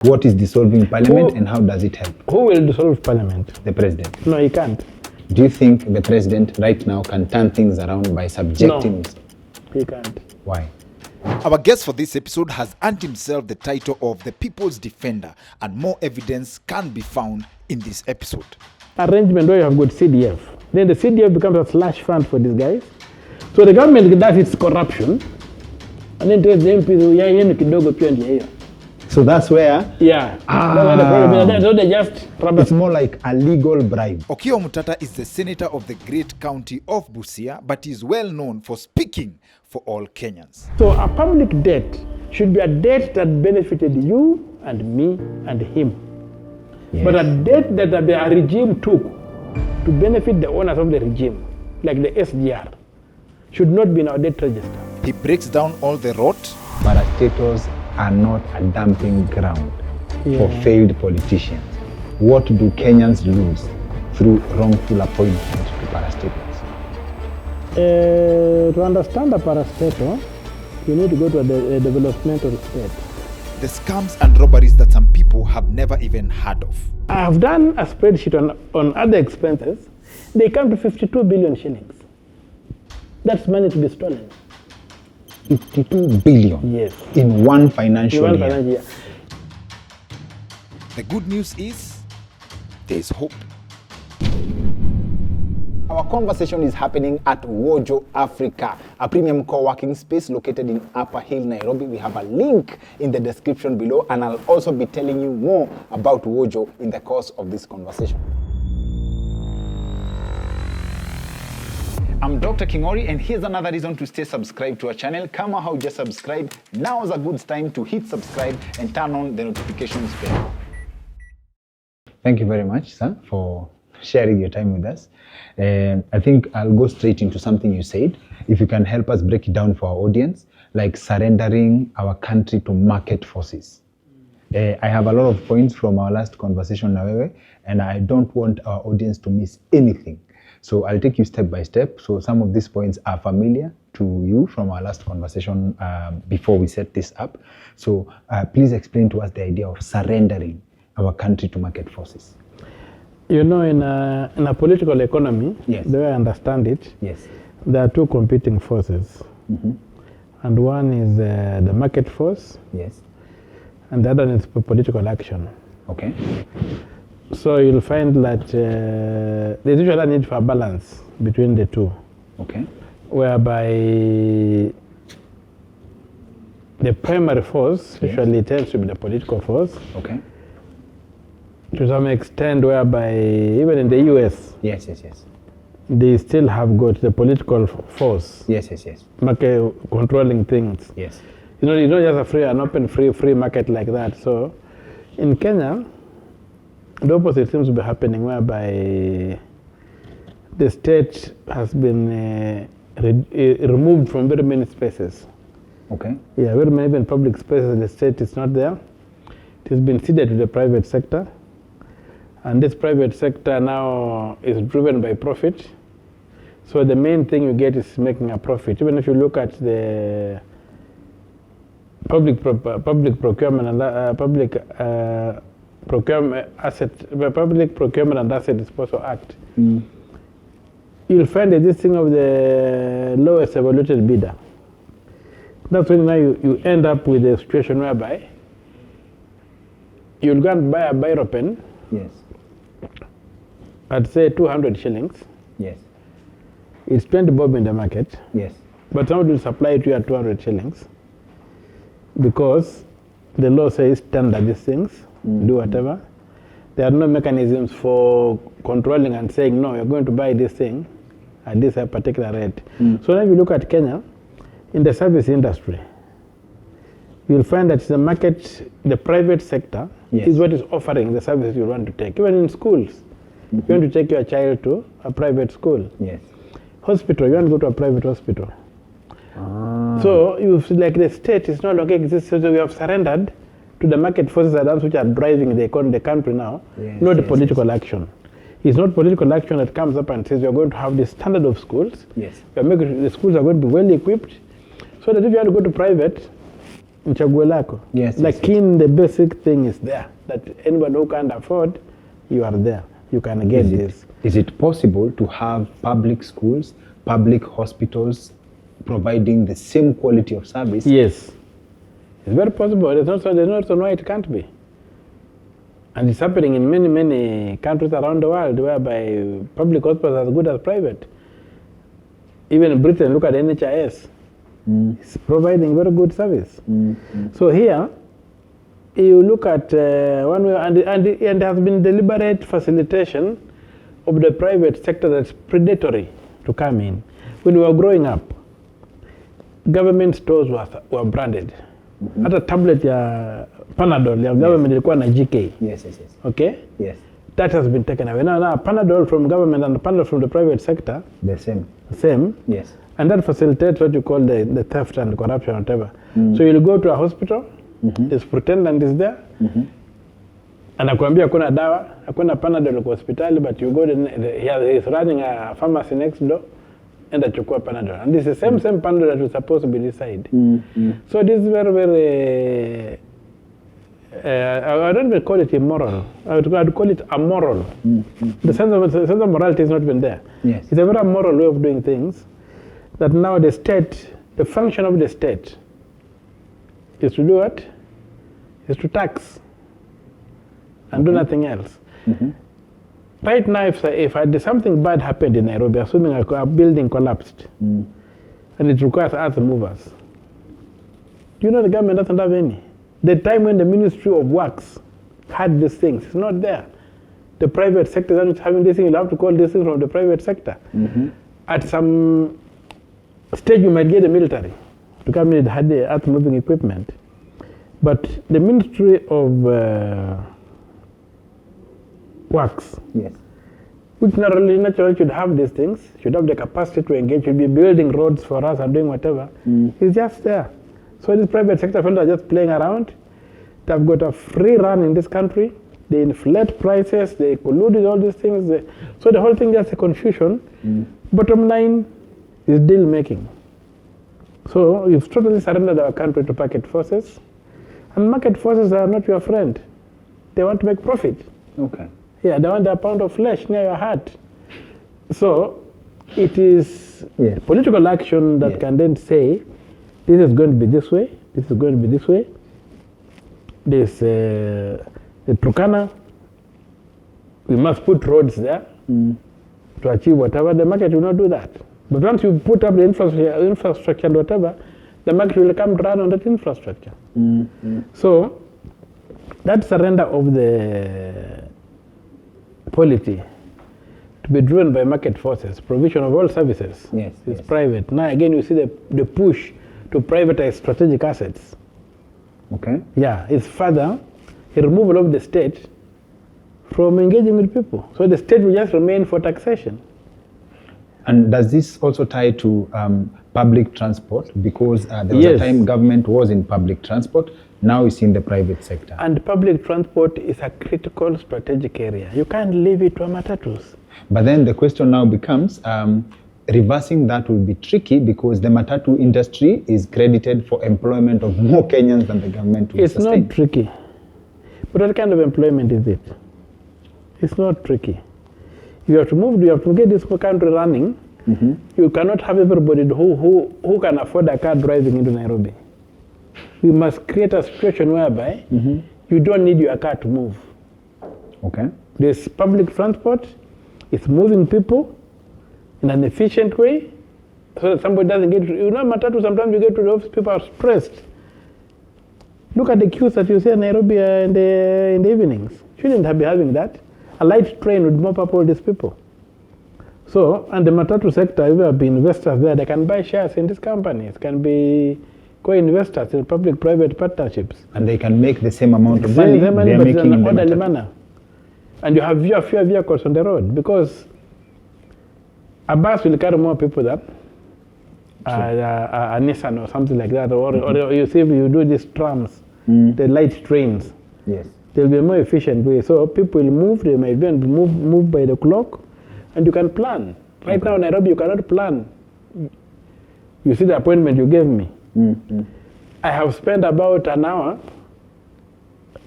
What is dissolving parliament and how does it help? Who will dissolve parliament? The president. No, he can't. Do you think the president right now can turn things around by subjecting? No, he can't. Why? Our guest for this episode has earned himself the title of the People's Defender, and more evidence can be found in this episode. Arrangement where you have got CDF. Then the CDF becomes a slush fund for these guys. So the government does its corruption, and then tells the MPs, So that's where that's where the problem is. So they just it's more like a legal bribe. Okiya Omtata is the senator of the great county of Busia, but is well known for speaking for all Kenyans. So a public debt should be a debt that benefited you and me and him. Yes. But a debt that a regime took to benefit the owners of the regime, like the SGR, should not be in our debt register. He breaks down all the rot. Parastatals are not a dumping ground for failed politicians. What do Kenyans lose through wrongful appointment to parastatals? To understand a parastatal, you need to go to a developmental state. The scams and robberies that some people have never even heard of. I have done a spreadsheet on other expenses. They come to 52 billion shillings. That's money to be stolen. 52 billion Yes. in one financial year. The good news is there is hope. Our conversation is happening at Wojo Africa, a premium co-working space located in Upper Hill, Nairobi. We have a link in the description below, and I'll also be telling you more about Wojo in the course of this conversation. I'm Dr. Kingori, and here's another reason to stay subscribed to our channel. Kama how just subscribe, now is a good time to hit subscribe and turn on the notifications bell. Thank you very much, sir, for sharing your time with us. I think I'll go straight into something you said. If you can help us break it down for our audience, like surrendering our country to market forces. I have a lot of points from our last conversation, Nawewe, and I don't want our audience to miss anything. So I'll take you step by step. So some of these points are familiar to you from our last conversation before we set this up. So please explain to us the idea of surrendering our country to market forces. You know, in a political economy, Yes. the way I understand it, Yes. there are two competing forces. Mm-hmm. And one is the market force, Yes. and the other is political action. Okay. So you'll find that there's usually a need for a balance between the two, Okay. whereby the primary force usually tends to be the political force, Okay. to some extent, whereby even in the US, Yes. Yes. Yes. they still have got the political force Yes. Yes. Yes. market controlling things. Yes. You know, it's not just an open free market like that. So in Kenya, the opposite seems to be happening, whereby the state has been removed from very many spaces. Okay. Yeah, very many even public spaces, the state is not there. It has been ceded to the private sector. And this private sector now is driven by profit. So the main thing you get is making a profit. Even if you look at the public procurement and public procurement and asset disposal act, you'll find that this thing of the lowest evaluated bidder. That's when now you end up with a situation whereby you'll go and buy a biro pen Yes. at say 200 shillings. Yes. It's 20 bob in the market, Yes. but somebody will supply it to you at 200 shillings because the law says tender these things, do whatever. There are no mechanisms for controlling and saying, no, you're going to buy this thing at this particular rate. So now if you look at Kenya, in the service industry, you'll find that the market, the private sector, Yes. is what is offering the services you want to take. Even in schools, you want to take your child to a private school. Yes. Hospital, you want to go to a private hospital. So you feel like the state is no longer existing, so we have surrendered to the market forces which are driving the economy, the country now, Yes, not the yes, political action. It's not political action that comes up and says you're going to have the standard of schools. Yes. You're making, the schools are going to be well equipped, so that if you want to go to private, Chaguo lako. Yes, Lakini the basic thing is there, that anybody who can't afford, you are there. You can get this. Is it possible to have public schools, public hospitals providing the same quality of service? Yes. It's very possible. There's no reason why it can't be. And it's happening in many, many countries around the world whereby public hospitals are as good as private. Even in Britain, look at NHIS. It's providing very good service. So here, you look at one way, and there has been deliberate facilitation of the private sector that's predatory to come in. When we were growing up, government stores were branded. At a tablet ya Panadol, ya government ilikuwa na GK. Yes. Okay? Yes. That has been taken away. Now Panadol from government and Panadol from the private sector, The same. same. Yes. And that facilitates what you call the theft and corruption, whatever. So you'll go to a hospital, this pretendant is there, anakuambia hakuna dawa, hakuna Panadol kwa hospitali, but you go he's running a pharmacy next door, and achukua Panadol. And this is the same Panadol that was supposed to be this side. So this is very, very, I don't even call it immoral. I'd call it amoral. The sense of morality has not been there. Yes. It's a very immoral way of doing things, that now the state, the function of the state is to do what? Is to tax and do nothing else. Right now, if something bad happened in Nairobi, assuming a building collapsed, and it requires earth movers, do you know the government doesn't have any? The time when the Ministry of Works had these things, it's not there. The private sector is not having this thing. You'll have to call this thing from the private sector. At some stage, you might get the military to come in and have the earth moving equipment. But the Ministry of Works, Yes. which naturally should have these things, should have the capacity to engage, should be building roads for us and doing whatever, is just there. So this private sector fellows are just playing around. They've got a free run in this country. They inflate prices, they collude with all these things. So the whole thing is just a confusion. Bottom line is deal making. So we've totally surrendered our country to market forces. And market forces are not your friend. They want to make profit. Okay. Yeah, they want a pound of flesh near your heart. So it is political action that can then say, this is going to be this way, this is going to be this way. There's the Turkana, we must put roads there to achieve whatever. The market will not do that. But once you put up the infrastructure and whatever, the market will come to run on that infrastructure. So that surrender of the polity to be driven by market forces, provision of all services is private. Now again you see the push to privatize strategic assets. Okay. Yeah, it's further a removal of the state from engaging with people. So the state will just remain for taxation. And does this also tie to public transport? Because there was a time government was in public transport, now it's in the private sector. And public transport is a critical strategic area. You can't leave it to matatus. But then the question now becomes, reversing that will be tricky because the matatu industry is credited for employment of more Kenyans than the government will sustain. It's not tricky. But what kind of employment is it? It's not tricky. You have to get this country running. You cannot have everybody who can afford a car driving into Nairobi. We must create a situation whereby you don't need your car to move. Okay. There's public transport, it's moving people in an efficient way so that somebody doesn't get to, matatu, sometimes you get to the office, people are stressed. Look at the queues that you see in Nairobi in the evenings. Shouldn't be having that. A light train would mop up all these people. So, and the matatu sector, if there have been investors there, they can buy shares in these companies, can be co-investors in public-private partnerships. And they can make the same amount of money But they are making in in an the orderly matatu. manner. And you have fewer vehicles on the road because a bus will carry more people than a Nissan or something like that. Or you see, if you do these trams, the light trains, they'll be a more efficient way. So people will move, they might be move by the clock, and you can plan. Right now in Nairobi, you cannot plan. You see the appointment you gave me. I have spent about an hour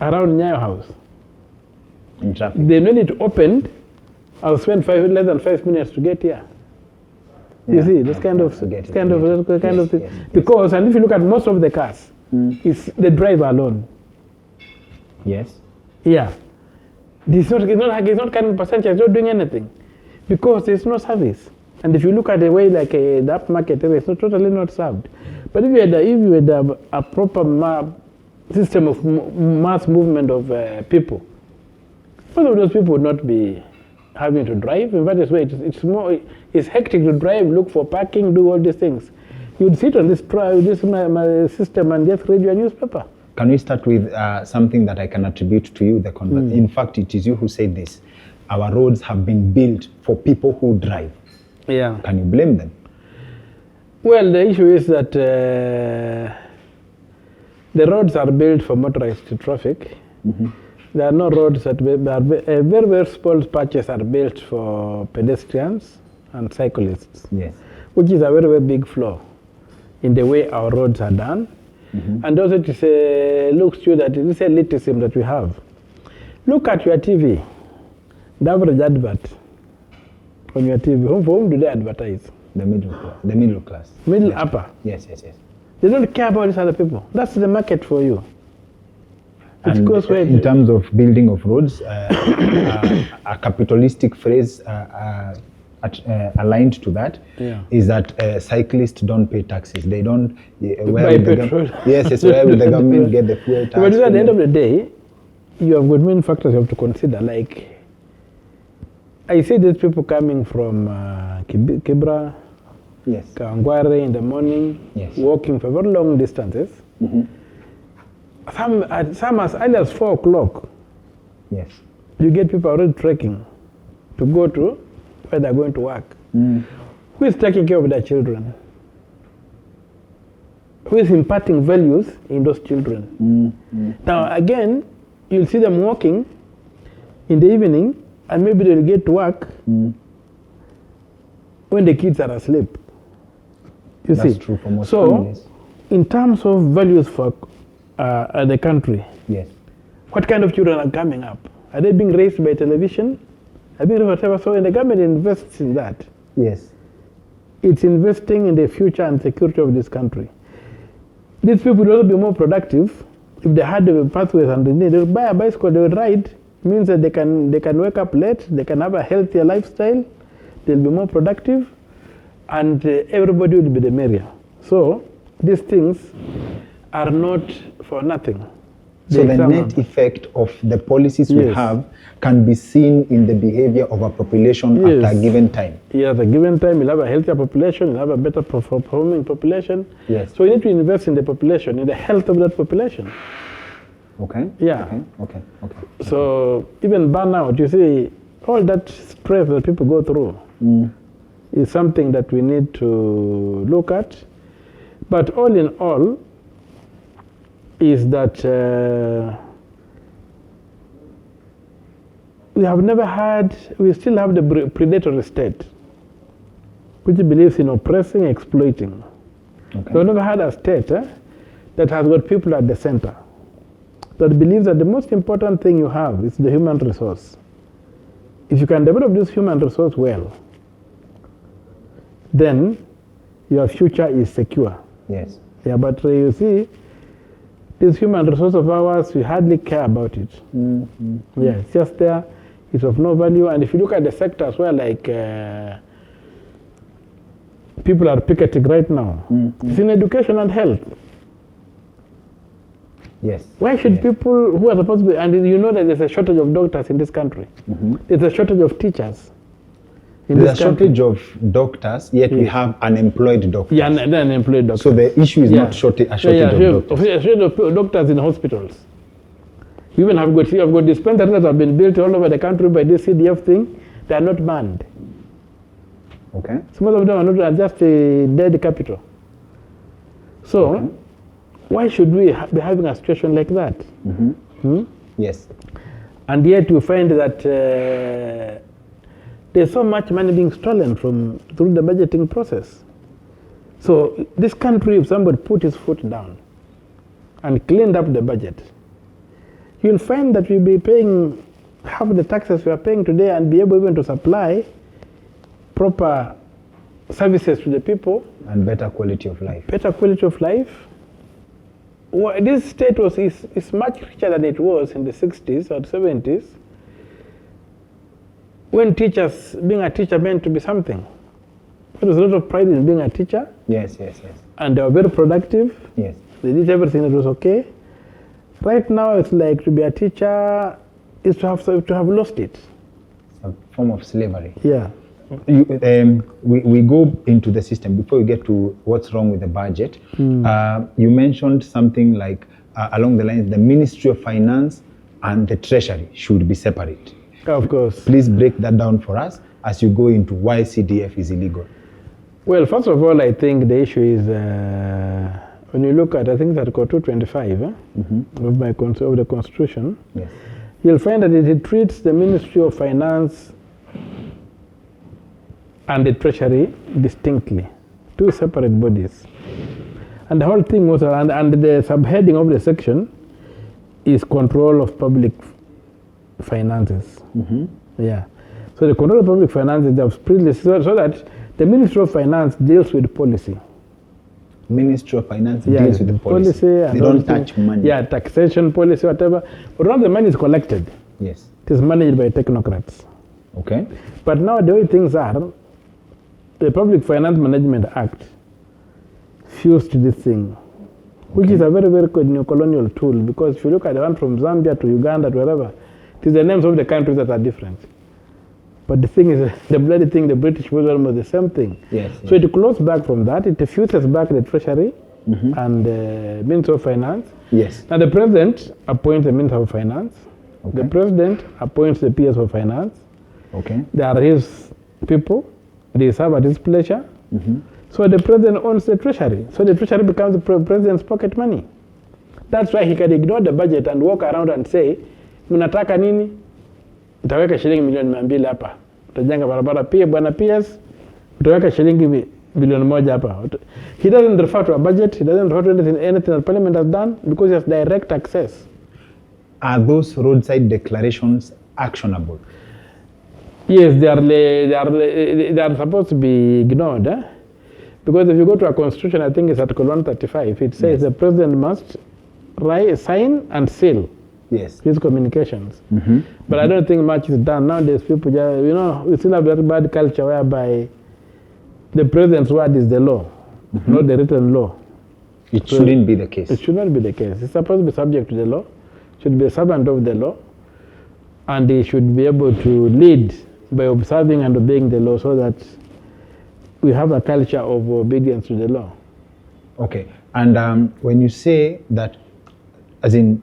around Nyayo House. In traffic. Then when it opened, I'll spend less than 5 minutes to get here. You Yeah, see, this kind of I get it, kind I of get it. kind Yes, of thing. yes, yes. Because, and if you look at most of the cars, it's the driver alone. Yes. Yeah. He's not carrying passenger, he's not doing anything. Because there's no service. And if you look at the way like the upmarket area, it's not totally not served. But if you had a proper system of mass movement of people, most of those people would not be having to drive. In fact, it's hectic to drive, look for parking, do all these things. You'd sit on this my system and just read your newspaper. Can we start with something that I can attribute to you? In fact, it is you who said this. Our roads have been built for people who drive. Yeah. Can you blame them? Well, the issue is that the roads are built for motorized traffic. There are no roads that very, very small patches are built for pedestrians and cyclists. Yes. Which is a very, very big flaw in the way our roads are done. And also it looks to you that this elitism that we have. Look at your TV, the average advert on your TV. For whom do they advertise? The middle class. Middle Yes. upper. Yes. They don't care about these other people. That's the market for you. It And goes where in terms of building of roads, a capitalistic phrase aligned to that is that cyclists don't pay taxes. They don't. Buy petrol. Yes. Where will the government get the fuel tax? But at the end of the day, you have got many factors you have to consider. Like, I see these people coming from Kibra, Yes. Kawangware in the morning, Yes. walking for very long distances. Some as early as 4 o'clock, Yes. you get people already trekking to go to where they're going to work. Who is taking care of their children? Who is imparting values in those children? Now, again, you'll see them walking in the evening, and maybe they'll get to work when the kids are asleep. You That's see? true for most so, families. in terms of values for the country, Yes. what kind of children are coming up? Are they being raised by television? Are they being whatever? So when the government invests in that, Yes. it's investing in the future and security of this country. These people will also be more productive if they had the pathways and they'll buy a bicycle, they will ride. Means that they can wake up late, they can have a healthier lifestyle, they'll be more productive, and everybody will be the merrier. So these things are not for nothing. So the net effect of the policies we have can be seen in the behavior of a population at a given time. Yeah, at a given time, you'll have a healthier population, you'll have a better performing population. Yes. So we need to invest in the population, in the health of that population. Okay. Yeah. Okay. So even burnout, you see, all that stress that people go through is something that we need to look at. But all in all, is that we still have the predatory state, which believes in oppressing, exploiting. Okay. We've never had a state that has got people at the center, that believes that the most important thing you have is the human resource. If you can develop this human resource well, then your future is secure. Yes. Yeah, but you see, this human resource of ours, we hardly care about it. Yeah, it's just there, it's of no value. And if you look at the sectors where like people are picketing right now, it's in education and health. Yes. Why should people who are supposed to be, and you know that there's a shortage of doctors in this country. There's a shortage of teachers. There's a shortage of doctors, yet we have unemployed doctors. Yeah, and unemployed doctors. So the issue is not a shortage of doctors. A shortage of doctors in hospitals. We even have got dispensaries that have been built all over the country by this CDF thing. They are not manned. Okay. Some of them are just a dead capital. So, why should we be having a situation like that? Yes. And yet we find that there's so much money being stolen through the budgeting process. So this country, if somebody put his foot down and cleaned up the budget, you'll find that we'll be paying half the taxes we are paying today and be able even to supply proper services to the people. And better quality of life. Better quality of life. Well, this state is much richer than it was in the 60s or 70s, when being a teacher meant to be something. There was a lot of pride in being a teacher. Yes. And they were very productive. Yes. They did everything that was okay. Right now, it's like to be a teacher is to have lost it. It's a form of slavery. Yeah. We go into the system before we get to what's wrong with the budget. You mentioned something like along the lines, the Ministry of Finance and the Treasury should be separate. Of course. Please break that down for us as you go into why CDF is illegal. Well, first of all, I think the issue is when you look at, I think, Article 225 of the Constitution, Yes. you'll find that it treats the Ministry of Finance and the Treasury distinctly, two separate bodies. And the whole thing was, and the subheading of the section is control of public finances. Yeah. So the control of public finances, so that the Ministry of Finance deals with policy. Ministry of Finance deals with the policy. They don't touch money. Yeah, taxation policy, whatever. But all the money is collected. Yes. It is managed by technocrats. Okay. But now the way things are, the Public Finance Management Act fused this thing, which is a very, very good neo-colonial tool, because if you look at the one from Zambia to Uganda to wherever, it is the names of the countries that are different. But the thing is, the bloody thing, the British was almost the same thing. Yes. So it closes back from that, it fuses back the Treasury and the Minister of Finance. Yes. Now the President appoints the Minister of Finance. Okay. The President appoints the PS of Finance. Okay. They are his people. They serve at his pleasure. So the President owns the Treasury. So the Treasury becomes the President's pocket money. That's why he can ignore the budget and walk around and say, mnataka nini? Utaweka shilingi milioni 200 hapa. Utajenga barabara pia bwana PS. Utaweka shilingi bilioni 1 hapa. He doesn't refer to a budget. He doesn't refer to anything that Parliament has done because he has direct access. Are those roadside declarations actionable? Yes, they are supposed to be ignored. Because if you go to a constitution, I think it's Article 135, it says the President must sign and seal his communications. But I don't think much is done. Nowadays, people just, we still have a very bad culture whereby the President's word is the law, not the written law. It shouldn't be the case. It should not be the case. It's supposed to be subject to the law, should be a servant of the law, and he should be able to lead by observing and obeying the law, so that we have a culture of obedience to the law. Okay. And when you say that, as in,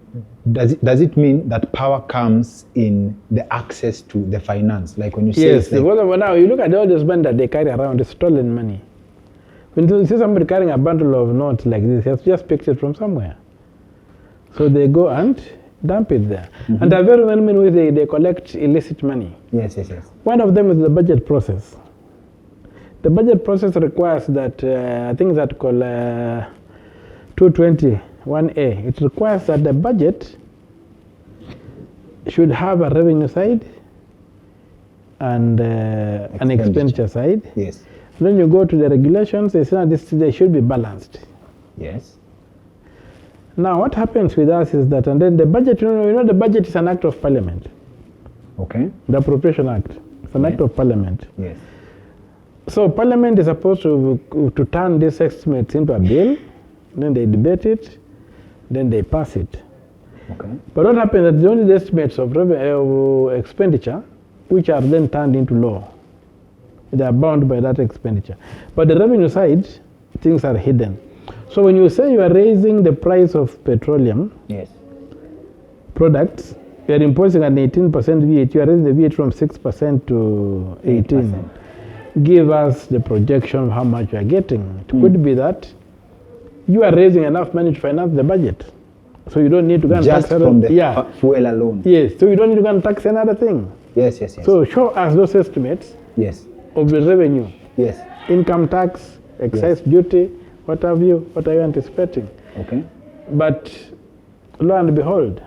does it mean that power comes in the access to the finance? Like when you say, yes, now you look at all this money that they carry around, it's stolen money. When you see somebody carrying a bundle of notes like this, he has just picked it from somewhere. So they go and dump it there. And there are very many ways they collect illicit money. Yes. One of them is the budget process. The budget process requires that, I think that called 221A, it requires that the budget should have a revenue side and an expenditure side. Yes. And then you go to the regulations, they say they should be balanced. Yes. Now what happens with us is that, and then the budget, the budget is an act of Parliament. Okay. The Appropriation Act, it's an act of Parliament. Yes. So Parliament is supposed to turn these estimates into a bill, then they debate it, then they pass it. Okay. But what happens is only the estimates of expenditure which are then turned into law. They are bound by that expenditure. But the revenue side, things are hidden. So when you say you are raising the price of petroleum products, you are imposing an 18% VAT, you are raising the VAT from 6% to 18%. Give us the projection of how much you are getting. It could be that you are raising enough money to finance the budget. So you don't need to go and just tax from the fuel alone. Yes, so you don't need to go and tax another thing. Yes. So show us those estimates of the revenue. Yes. Income tax, excise duty, what are you anticipating? Okay. But lo and behold,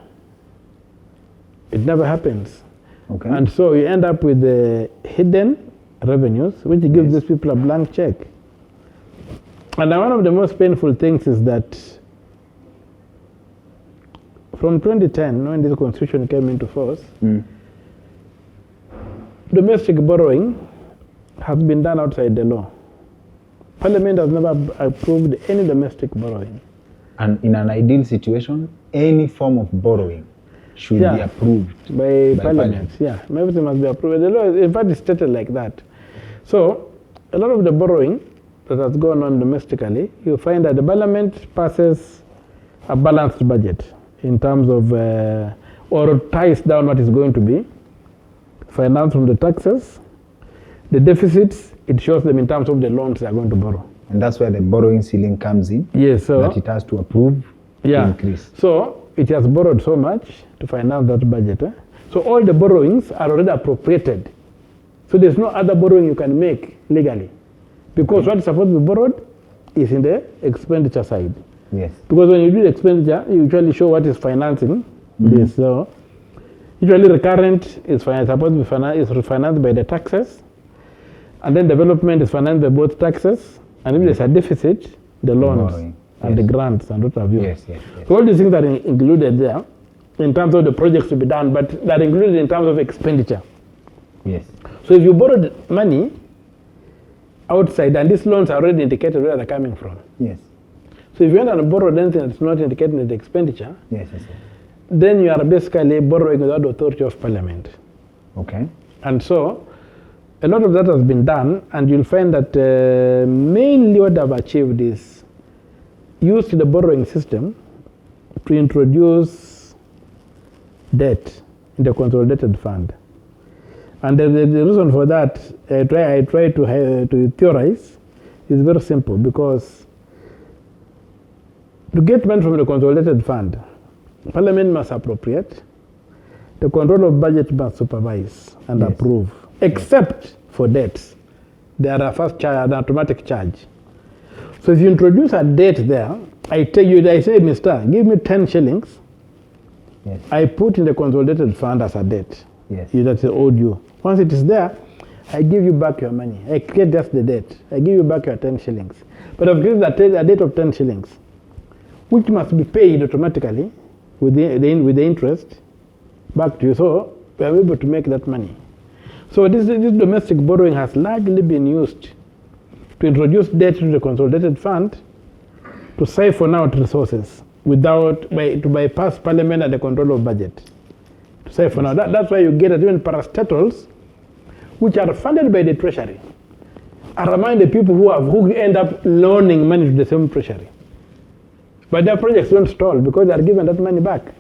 it never happens. Okay. And so you end up with the hidden revenues, which gives these people a blank check. And now one of the most painful things is that from 2010, when this constitution came into force, domestic borrowing has been done outside the law. Parliament has never approved any domestic borrowing. And in an ideal situation, any form of borrowing should be approved by Parliament. Yeah, everything must be approved. The law, in fact, is stated like that. So, a lot of the borrowing that has gone on domestically, you find that the Parliament passes a balanced budget in terms of, or ties down what is going to be financed from the taxes. The deficits, it shows them in terms of the loans they are going to borrow. And that's where the borrowing ceiling comes in. Yes, so that it has to approve to increase. So it has borrowed so much to finance that budget. So all the borrowings are already appropriated. So there's no other borrowing you can make legally. Because what is supposed to be borrowed is in the expenditure side. Yes. Because when you do the expenditure, you usually show what is financing this. So usually recurrent is supposed to be refinanced by the taxes. And then development is financed by both taxes. And if there's a deficit, the loans and the grants and what have you. Yes. So all these things are included there in terms of the projects to be done, but they're included in terms of expenditure. Yes. So if you borrowed money outside, and these loans are already indicated where they're coming from. Yes. So if you want to borrow anything that's not indicated in the expenditure, Yes. then you are basically borrowing without the authority of Parliament. Okay. And so a lot of that has been done, and you'll find that mainly what they've achieved is used the borrowing system to introduce debt in the consolidated fund. And the reason for that, I try to theorize, is very simple, because to get money from the consolidated fund, Parliament must appropriate, the control of budget must supervise and approve, except for debts. They are a first charge, an automatic charge. So if you introduce a debt there, I say, Mister, give me 10 shillings. Yes. I put in the consolidated fund as a debt. Yes. That's owed you. Once it is there, I give you back your money. I create just the debt. I give you back your 10 shillings. But I've created a debt of 10 shillings, which must be paid automatically with the interest back to you. So we are able to make that money. So this domestic borrowing has largely been used to introduce debt to the consolidated fund to siphon out resources to bypass Parliament and the control of budget. To siphon out. That's why you get even parastatals, which are funded by the Treasury, are among the people who end up loaning money to the same Treasury. But their projects don't stall because they are given that money back.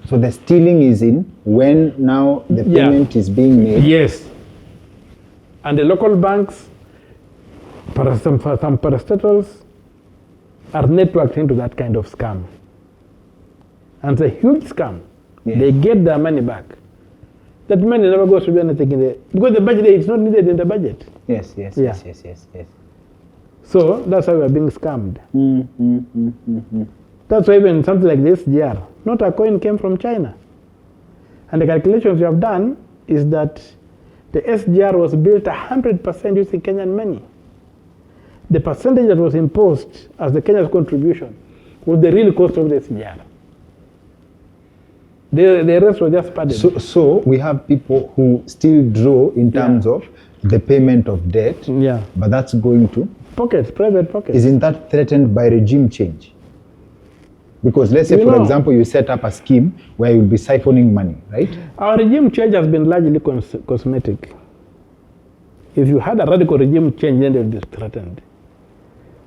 So the stealing is in when now the payment is being made. Yes. And the local banks, some parastatals, are networked into that kind of scam. And it's a huge scam. Yes. They get their money back. That money never goes to do anything because the budget is not needed in the budget. Yes. So that's how we are being scammed. That's why even something like this GR, not a coin came from China. And the calculations we have done is that the SGR was built 100% using Kenyan money. The percentage that was imposed as the Kenya's contribution was the real cost of the SGR. The rest was just padded. So we have people who still draw in terms of the payment of debt, but that's going to pockets, private pockets. Isn't that threatened by regime change? Because let's say, for example, you set up a scheme where you'll be siphoning money, right? Our regime change has been largely cosmetic. If you had a radical regime change, then they'll be threatened.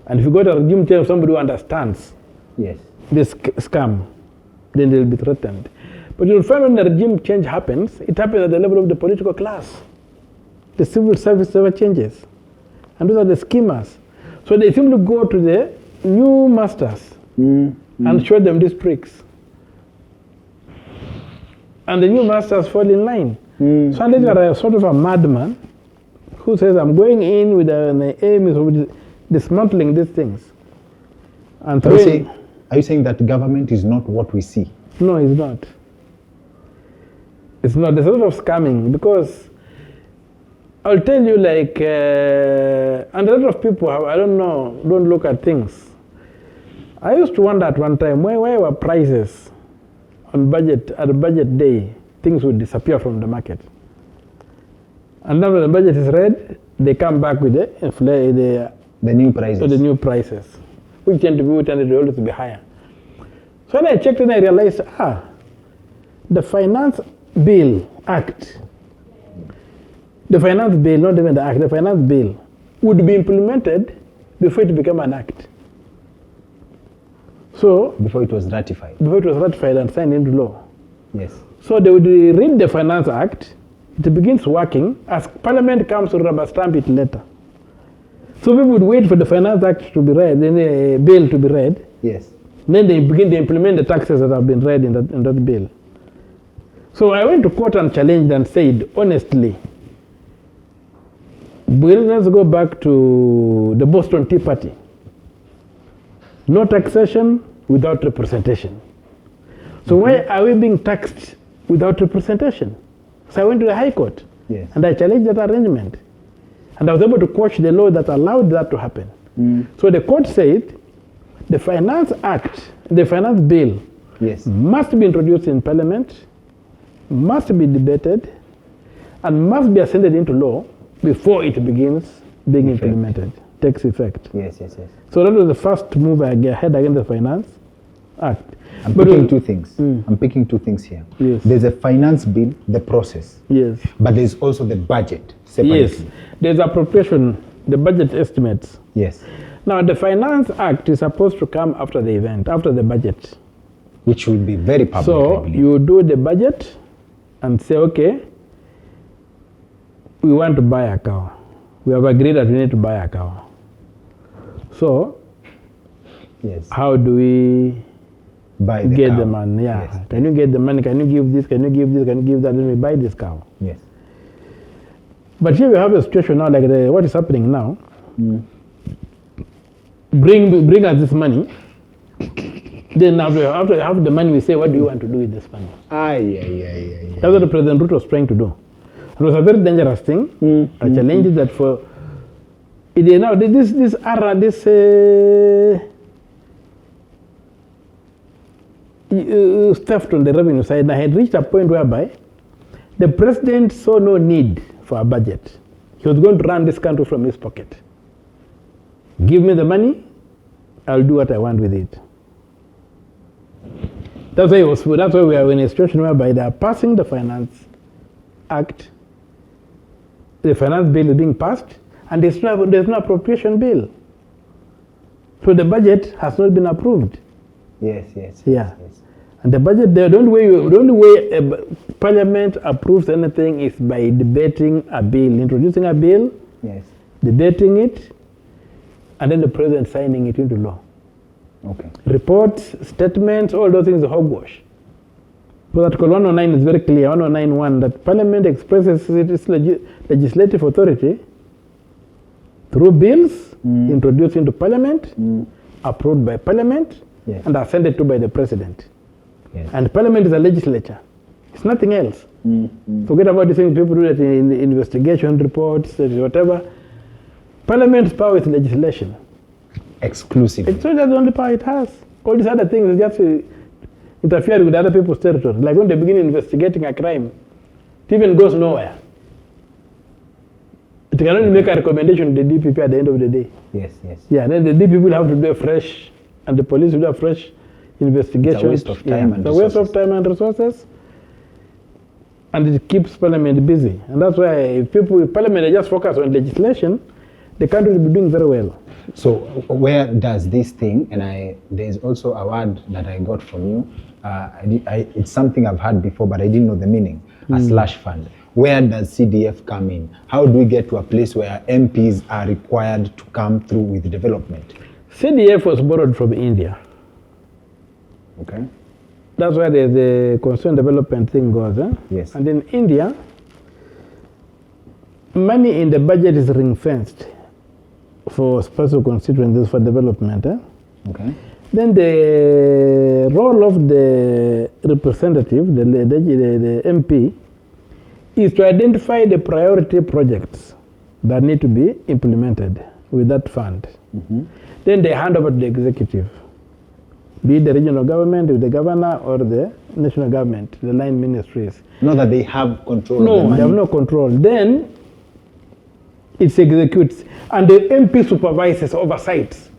And if you got a regime change of somebody who understands this scam, then they'll be threatened. But you'll find when the regime change happens, it happens at the level of the political class. The civil service never changes. And those are the schemers. So they simply go to the new masters and show them these tricks. And the new masters fall in line. So unless you are a sort of a madman who says, I'm going in with an aim of dismantling these things. And Are you saying that government is not what we see? No, it's not. It's not. There's a lot of scamming because I'll tell you, like, and a lot of people, I don't know, don't look at things. I used to wonder at one time, why were prices on budget, at a budget day, things would disappear from the market. And then when the budget is read, they come back with the new prices. So the new prices, which tend to always be higher. So when I checked and I realized, the Finance Bill Act, the Finance Bill, not even the Act, the Finance Bill would be implemented before it became an act. So before it was ratified. Before it was ratified and signed into law. Yes. So they would read the Finance Act, it begins working, as Parliament comes to rubber stamp it later. So people would wait for the Finance Act to be read, then the bill to be read. Yes. Then they begin to implement the taxes that have been read in that bill. So I went to court and challenged and said, honestly, let's go back to the Boston Tea Party. No taxation without representation. So why are we being taxed without representation? So I went to the High Court. Yes. And I challenged that arrangement. And I was able to quash the law that allowed that to happen. So the court said the Finance Act, the Finance Bill, yes, must be introduced in Parliament, must be debated, and must be ascended into law before it begins being implemented, takes effect. Yes, yes, yes. So that was the first move I had against the Finance Act. I'm picking two things. I'm picking two things here. Yes. There's a finance bill, the process. Yes. But there's also the budget separately. Yes. There's appropriation, the budget estimates. Yes. Now, the Finance Act is supposed to come after the event, after the budget. Which will be very public, So you do the budget and say, okay, we want to buy a cow. We have agreed that we need to buy a cow. So, yes, how do we buy the get cow. the money? Yeah. Yes. Can you get the money? Can you give this? Can you give this? Can you give that? Then we buy this cow. Yes. But here we have a situation now, like what is happening now. Bring us this money. Then after you have the money, we say, what do you want to do with this money? That's what the President Ruto was trying to do. It was a very dangerous thing. I challenged that for now this theft on the revenue side. I had reached a point whereby the president saw no need for a budget. He was going to run this country from his pocket. Give me the money, I'll do what I want with it. That's why we are in a situation whereby they are passing the Finance Act, the Finance Bill is being passed, and there's no appropriation bill. So the budget has not been approved. Yes, yes. Yeah. Yes. And the budget, the only way Parliament approves anything is by debating a bill, introducing a bill, Yes. debating it, and then the president signing it into law. Okay. Reports, statements, all those things are hogwash. So Article 109 is very clear, 109.1, that Parliament expresses its legislative authority through bills introduced into Parliament, approved by Parliament, Yes. and ascended to by the President. Yes. And Parliament is a legislature. It's nothing else. Forget about these things people do that in investigation reports, whatever. Parliament's power is legislation. Exclusively. It's not just the only power it has. All these other things is just interfere with other people's territory. Like when they begin investigating a crime, it even goes nowhere. It can only make a recommendation to the DPP at the end of the day. Yes, yes. Yeah, then the DPP will have to do a fresh, and the police will do a fresh investigation. It's a waste of time and it's a waste of resources. time and resources. And it keeps Parliament busy. And that's why if Parliament they just focus on legislation, the country will be doing very well. So where does this thing, and there's also a word that I got from you, it's something I've heard before, but I didn't know the meaning, a slush fund. Where does CDF come in? How do we get to a place where MPs are required to come through with development? CDF was borrowed from India. Okay. That's why the concerned development thing goes. Yes. And in India, money in the budget is ring-fenced for special constituencies for development. Okay. Then the role of the representative, the MP, is to identify the priority projects that need to be implemented with that fund. Then they hand over to the executive, be it the regional government, with the governor, or the national government, the line ministries. Not that they have control of the No, money. they have no control. Then it's executes, and the MP supervises, oversights.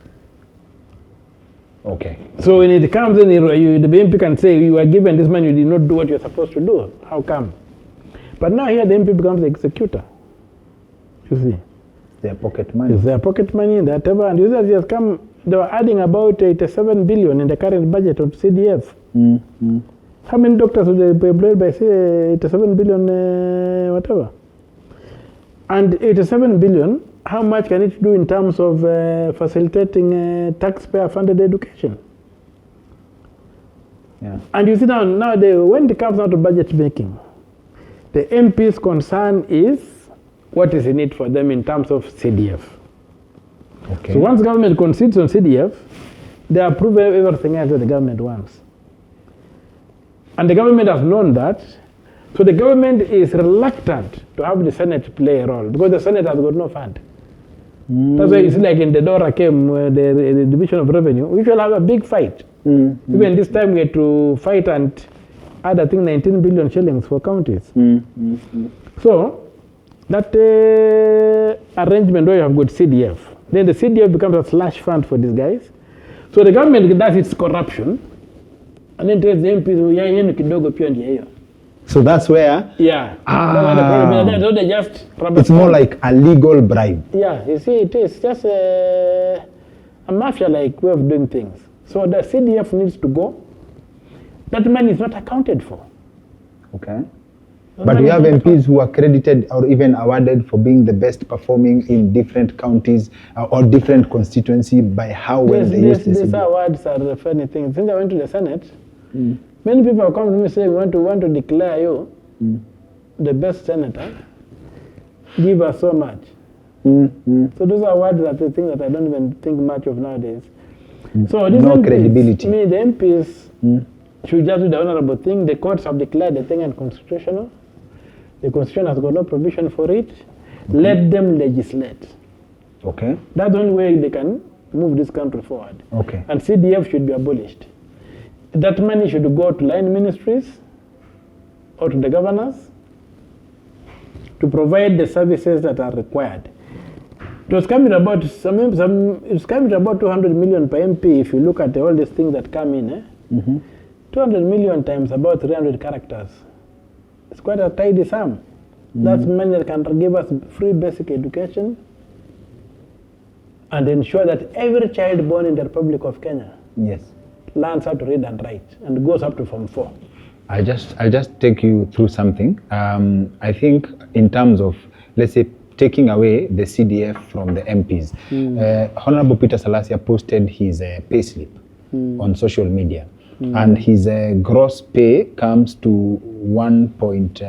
Okay. So when it comes in, the MP can say, you are given this money, you did not do what you're supposed to do. How come? But now here the MP becomes the executor. You see. Their pocket money. It's their pocket money, whatever. And you see, just come, they were adding about 87 billion in the current budget of CDF. How many doctors would they be employed by, say, 87 billion, whatever? And 87 billion, how much can it do in terms of facilitating taxpayer-funded education? Yeah. And you see now when it comes out to budget making, the MP's concern is what is in it for them in terms of CDF. Okay. So once government concedes on CDF, they approve everything else that the government wants. And the government has known that, so the government is reluctant to have the Senate play a role because the Senate has got no fund. That's why you see, like in the DORA came, the Division of Revenue, we shall have a big fight. Even this time we had to fight and add, I think, 19 billion shillings for counties. So that arrangement where you have got CDF, then the CDF becomes a slush fund for these guys. So the government does its corruption, and then tells the MPs, So that's where yeah. So they just it's more like a legal bribe. yeah, you see, it is just a mafia-like way of doing things. So the CDF needs to go. That money is not accounted for. Okay. But we have MPs who are credited or even awarded for being the best performing in different counties or different constituency by how well they use this. These awards are funny things. Since I went to the Senate, many people have come to me saying, we want to declare you the best senator. Give us so much. So those awards are the things that I don't even think much of nowadays. So these No MPs, credibility. the MPs should just do the honorable thing. The courts have declared the thing unconstitutional. The constitution has got no provision for it. Let them legislate. Okay. That's the only way they can move this country forward. Okay. And CDF should be abolished. That money should go to line ministries or to the governors to provide the services that are required. It was coming about it's coming about 200 million per MP if you look at all these things that come in. 200 million times about 300 characters. It's quite a tidy sum. That's money that can give us free basic education and ensure that every child born in the Republic of Kenya Yes. learns how to read and write and goes up to Form 4. I'll just take you through something. I think in terms of, let's say, taking away the CDF from the MPs, Honorable Peter Salasia posted his payslip on social media, and his gross pay comes to 1 point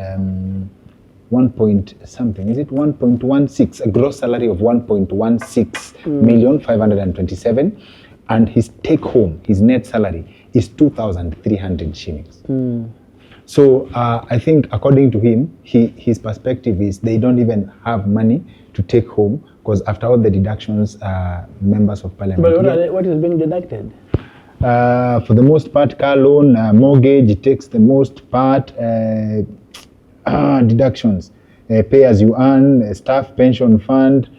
something. Is it 1.16? A gross salary of 1.16 million 527, and his take home, his net salary, is 2,300 shillings. So I think according to him, his perspective is they don't even have money to take home because after all the deductions, members of parliament. But what is being deducted? For the most part, car loan, mortgage, it takes the most part, deductions, pay as you earn, staff pension fund.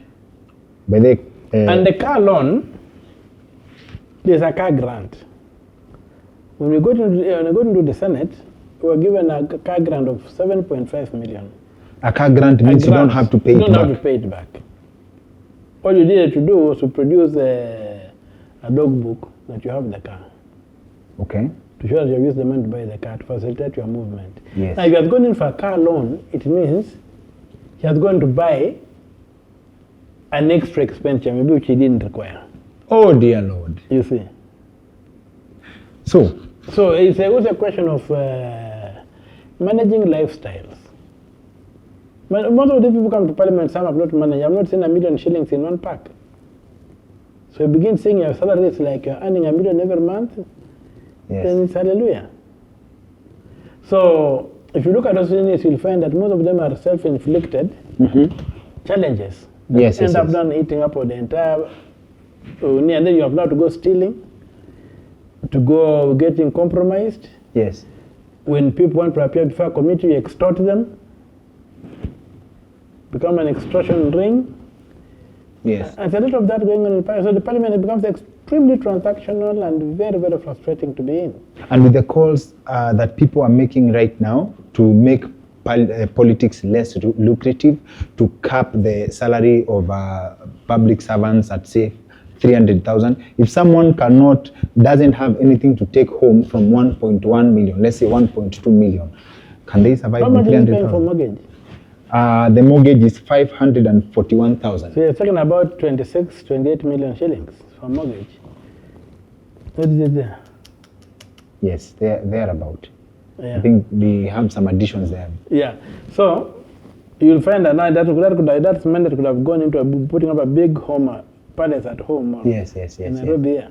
But they, and the car loan, there's a car grant. When we go into the Senate, we were given a car grant of 7.5 million. a car grant means you don't have to pay it back. You don't have to pay it back. All you needed to do was to produce a logbook that you have the car. Okay. To show that you have used the money to buy the car to facilitate your movement. Yes. Now, if you have gone in for a car loan, it means he has gone to buy an extra expenditure, maybe which he didn't require. Oh dear Lord. You see. So It's also a question of managing lifestyles. Most of the people come to parliament, some have not managed. I have not seen 1 million shillings in one pack. So you begin seeing your salary is like you're earning $1 million every month, then it's hallelujah. So if you look at those things, you'll find that most of them are self-inflicted challenges. Yes, end up done eating up the entire, and then you have now to go stealing, to go getting compromised. Yes. When people want to appear before a committee, you extort them, become an extortion ring. Yes. And there's a lot of that going on in Parliament. So the Parliament becomes extremely transactional and very, very frustrating to be in. And with the calls that people are making right now to make politics less lucrative, to cap the salary of public servants at, say, 300,000. If someone doesn't have anything to take home from 1.1 million, let's say 1.2 million, can they survive on 300,000? How much are you paying for mortgage? The mortgage is 541,000. So you're talking about 28 million shillings for mortgage. What is it there? Yes, they're about. Yeah. I think they have some additions there. Yeah. So you'll find that now that money that could have gone into putting up a big home palace at home. Yes. In Nairobi. Yeah.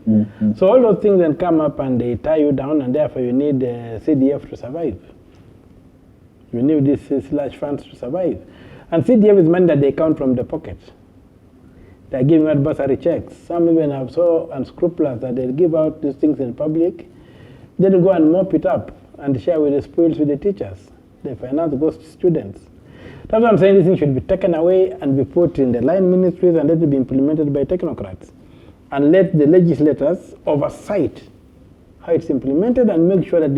So all those things then come up and they tie you down, and therefore you need CDF to survive. You need these large funds to survive. And CDF is money that they count from the pocket. They're giving out bursary checks. Some even have so unscrupulous that they'll give out these things in public. Then go and mop it up and share with the spoils with the teachers. They finance ghost students. That's why I'm saying this thing should be taken away and be put in the line ministries and let it be implemented by technocrats. And let the legislators oversight how it's implemented and make sure that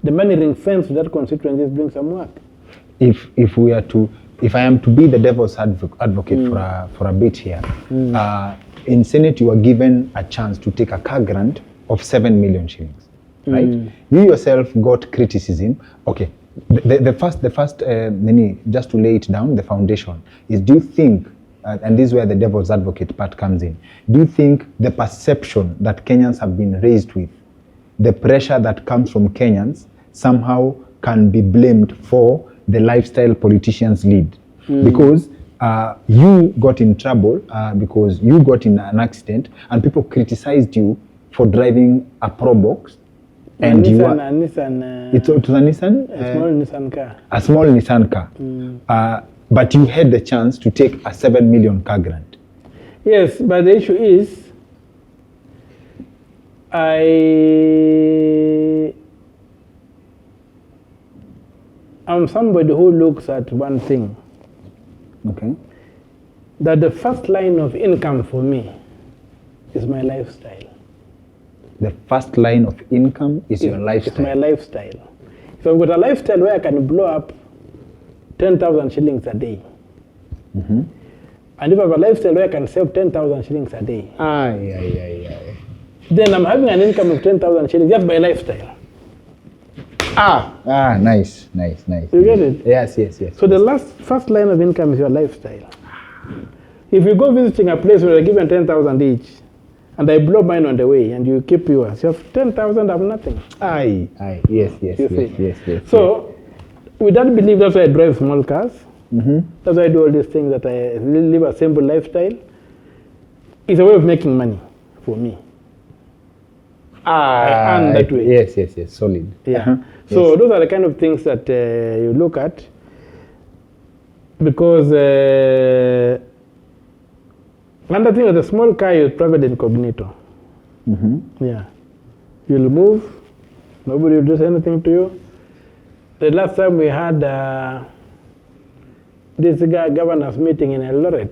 the money ring fence to that constituency brings some work. If I am to be the devil's advocate for a bit here, in Senate you are given a chance to take a car grant of 7 million shillings, right? You yourself got criticism. Okay, the first, just to lay it down, the foundation is: do you think, and this is where the devil's advocate part comes in, do you think the perception that Kenyans have been raised with, the pressure that comes from Kenyans, somehow can be blamed for the lifestyle politicians lead? Because you got in trouble because you got in an accident and people criticized you for driving a Probox. And Nissan, you are, Nissan, it was a Nissan? a small Nissan car. A small Nissan car. But you had the chance to take a 7 million car grant. Yes, but the issue is, I'm somebody who looks at one thing. Okay. That the first line of income for me is my lifestyle. The first line of income is your lifestyle. It's my lifestyle. If I've got a lifestyle where I can blow up 10,000 shillings a day, and if I have a lifestyle where I can save 10,000 shillings a day, then I'm having an income of 10,000 shillings just by lifestyle. Nice. You get it? Yes. So the first line of income is your lifestyle. If you go visiting a place where they're given 10,000 each, and I blow mine on the way, and you keep yours, you have 10,000, I have nothing. Yes. So, with that belief, that's why I drive small cars. That's why I do all these things, that I live a simple lifestyle. It's a way of making money for me. I earn that way. Yes, solid. Yeah. So those are the kind of things that you look at, because another thing is a small car is private incognito. Yeah. You'll move, nobody will do anything to you. The last time we had this governor's meeting in Electoral,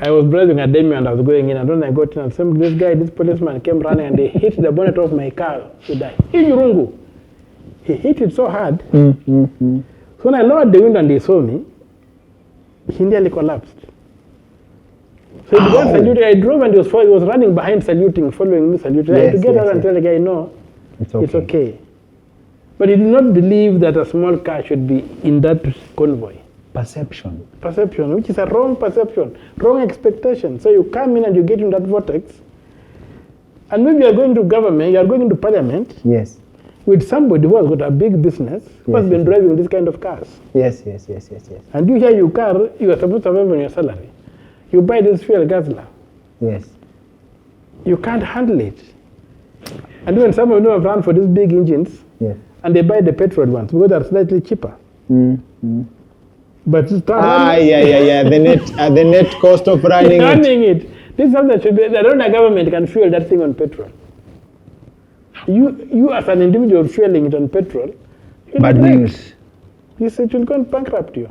I was driving a demi and I was going in, and when I got in, this policeman came running and he hit the bonnet of my car to die. He hit it so hard. So when I lowered the window and he saw me, he nearly collapsed. So he began saluting. I drove and he was running behind saluting, following me saluting. I had to get out and tell the guy, no, it's okay. But he did not believe that a small car should be in that convoy. Perception, which is a wrong perception, wrong expectation. So you come in and you get in that vortex, and maybe you are going to government, you are going into Parliament. Yes. With somebody who has got a big business, who has been driving this kind of cars. Yes. And you hear your car, you are supposed to have on your salary. You buy this fuel guzzler. Yes. You can't handle it. And when some of them have run for these big engines, Yes. and they buy the petrol ones because they're slightly cheaper. But Yeah. The net cost of running it. This is something that should be. The Rwanda government can fuel that thing on petrol. You as an individual fueling it on petrol, Bad news. Yes, it will go and bankrupt you.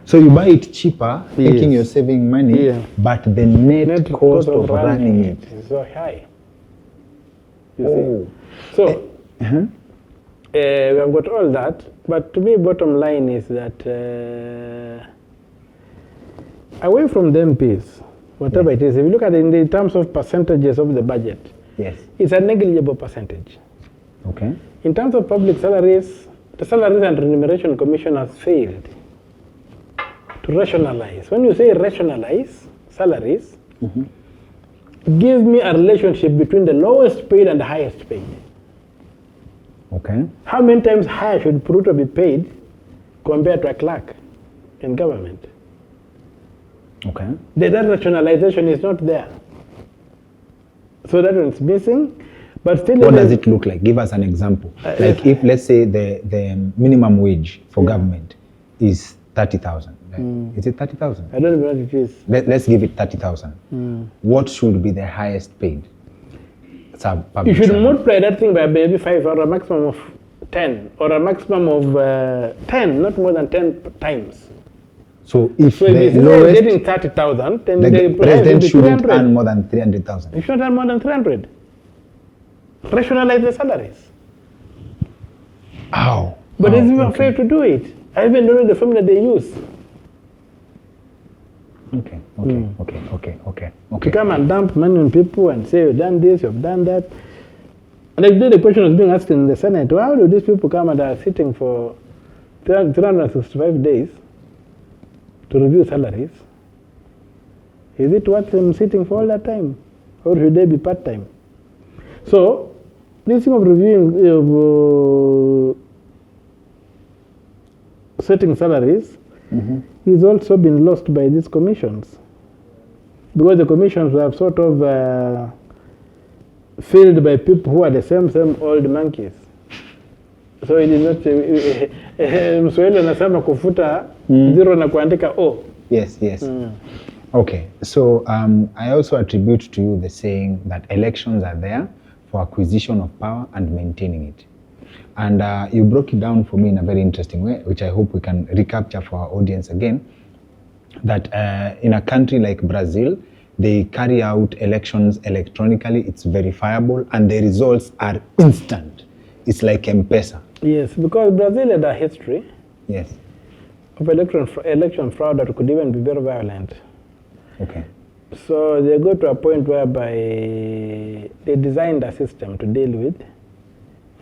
So you buy it cheaper, Yes. thinking you're saving money, Yeah. but the net cost of running it. is so high. You Oh. see? So we have got all that, but to me, bottom line is that away from the MPs, whatever it is, if you look at it in the terms of percentages of the budget, Yes. it's a negligible percentage. Okay. In terms of public salaries, the Salaries and Remuneration Commission has failed to rationalize. When you say rationalize salaries, give me a relationship between the lowest paid and the highest paid. Okay. How many times higher should Pruto be paid compared to a clerk in government? Okay. That rationalization is not there. So that one's missing. But still, What does it look like? Give us an example. Like if, let's say, the minimum wage for government is 30,000. Is it 30,000? I don't know what it is. Let's give it 30,000. What should be the highest paid? You should multiply that thing by maybe 5 or a maximum of 10 or a maximum of 10, not more than 10 times. So if So the if you're lowest, getting 30,000, then the the president shouldn't 300. earn more than 300,000. You shouldn't earn more than 300. Rationalize the salaries. Ow. But Ow, these people are afraid to do it. I even don't know the formula they use. Okay. To come and dump money on people and say, you've done this, you've done that. And the question was being asked in the Senate, how do these people come and are sitting for 365 days to review salaries? Is it worth them sitting for all that time? Or should they be part-time? So, this thing of reviewing, setting salaries, is also been lost by these commissions. Because the commissions were sort of filled by people who are the same old monkeys. So it is not, Mswahili anasema kufuta zero na kuandika O. Yes. Okay, so I also attribute to you the saying that elections are there for acquisition of power and maintaining it. And you broke it down for me in a very interesting way, which I hope we can recapture for our audience again, that in a country like Brazil, they carry out elections electronically, it's verifiable, and the results are instant. It's like M-Pesa. Yes, because Brazil had a history Yes. of election fraud that could even be very violent. Okay. So they go to a point whereby they designed a system to deal with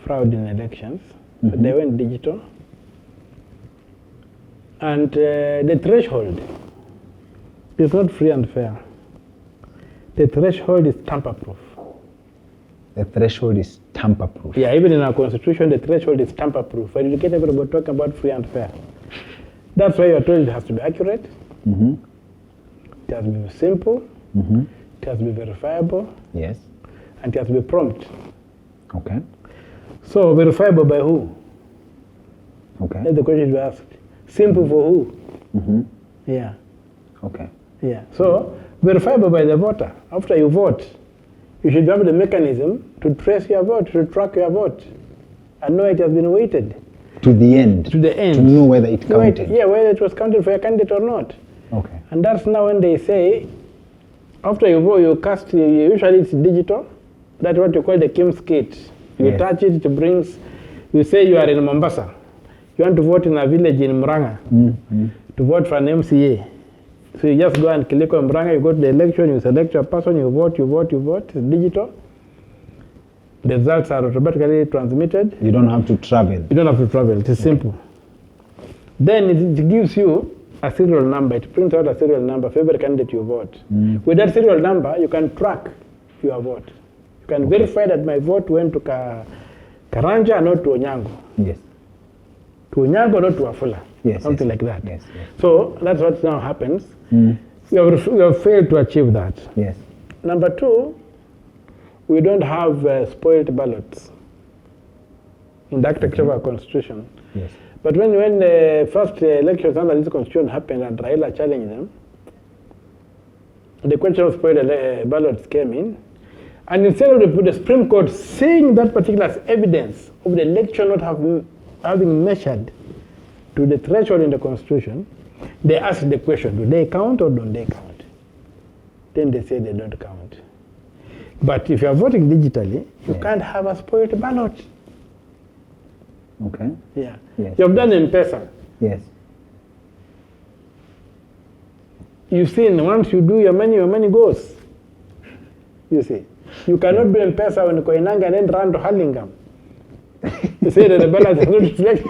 fraud in elections. So they went digital. And the threshold is not free and fair. The threshold is tamper-proof. The threshold is tamper-proof. Yeah, even in our constitution, the threshold is tamper-proof. But you get everybody talking about free and fair. That's why you're told it has to be accurate. It has to be simple. It has to be verifiable. Yes. And it has to be prompt. Okay. So verifiable by who? Okay. That's the question you asked. Simple for who? Yeah. Okay. Yeah. So verifiable by the voter. After you vote, you should have the mechanism to trace your vote, to track your vote, and know it has been weighted. To the end. To the end. To know whether it counted. Yeah, whether it was counted for a candidate or not. Okay. And that's now when they say, after you vote, you cast, usually it's digital. That's what you call the Kim's kit. You touch it, it brings, you say you are in Mombasa. You want to vote in a village in Muranga to vote for an MCA. So you just go and click on Muranga, you go to the election, you select your person, you vote. It's digital. The results are automatically transmitted. You don't have to travel. You don't have to travel, it is simple. Then it gives you a serial number. It prints out a serial number for every candidate you vote. With that serial number, you can track your vote. You can verify that my vote went to Karanja, not to Onyango. Yes. To Onyango, not to Afula. Yes. Something like that. Yes. So that's what now happens. We have failed to achieve that. Yes. Number two, we don't have spoiled ballots in the architecture of our constitution. Yes. But when the first elections under this constitution happened and Raila challenged them, the question of spoiled ballots came in. And instead of the Supreme Court seeing that particular as evidence of the election not having measured to the threshold in the constitution, they asked the question, do they count or don't they count? Then they say they don't count. But if you are voting digitally, you can't have a spoiled ballot. Okay. Yeah. Yes. You have done M-Pesa. Yes. You've seen once you do your money goes. You see. You cannot do M-Pesa when Koinanga and then run to Hurlingham. You say that the ballot is not reflected.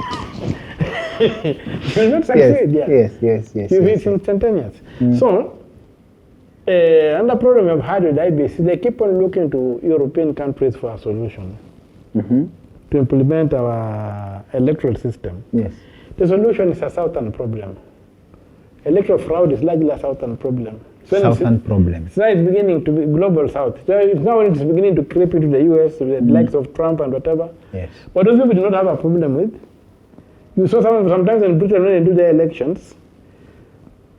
You will not succeed. Yes. It's instantaneous. So, another problem we've had with IBC, they keep on looking to European countries for a solution to implement our electoral system. Yes. The solution is a southern problem. Electoral fraud is largely a southern problem. Southern problem. So now it's beginning to be global south. So it's now it's beginning to creep into the US, to the likes of Trump and whatever. Yes. But those people do not have a problem with. You saw sometimes in Britain when they do their elections,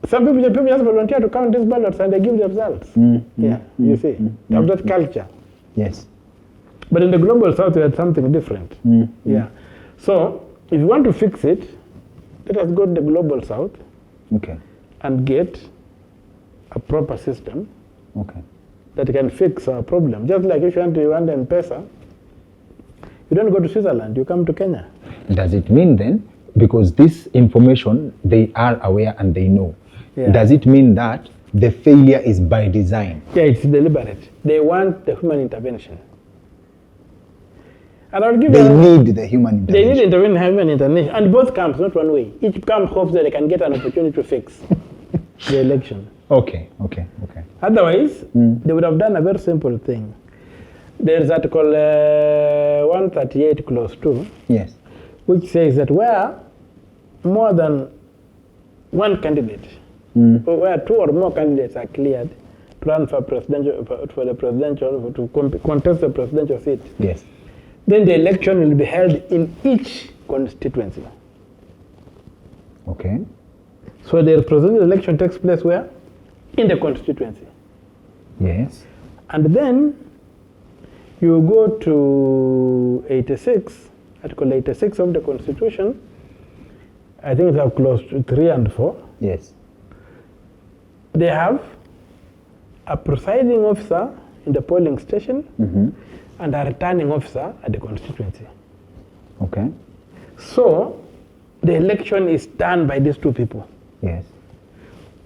some people just volunteer to count these ballots and they give the results. You see. They have that culture. Yes. But in the global south, we had something different. Yeah. So if you want to fix it, let us go to the global south and get a proper system that can fix our problem. Just like if you want M-Pesa, you don't go to Switzerland, you come to Kenya. Does it mean then, because this information they are aware and they know, does it mean that the failure is by design? Yeah, it's deliberate. They want the human intervention. And I'll give they need the human intervention. They need human intervention. And both camps, not one way. Each camp hopes that they can get an opportunity to fix the election. Okay. Otherwise, they would have done a very simple thing. There's Article 138 Clause 2, which says that where more than one candidate, or where two or more candidates are cleared to run for presidential, to contest the presidential seat, then the election will be held in each constituency. Okay. So the presidential election takes place where? In the constituency. Yes. And then you go to 86, Article 86 of the Constitution. I think it's Clause 3 and 4. Yes. They have a presiding officer in the polling station and a returning officer at the constituency. Okay. So the election is done by these two people. Yes.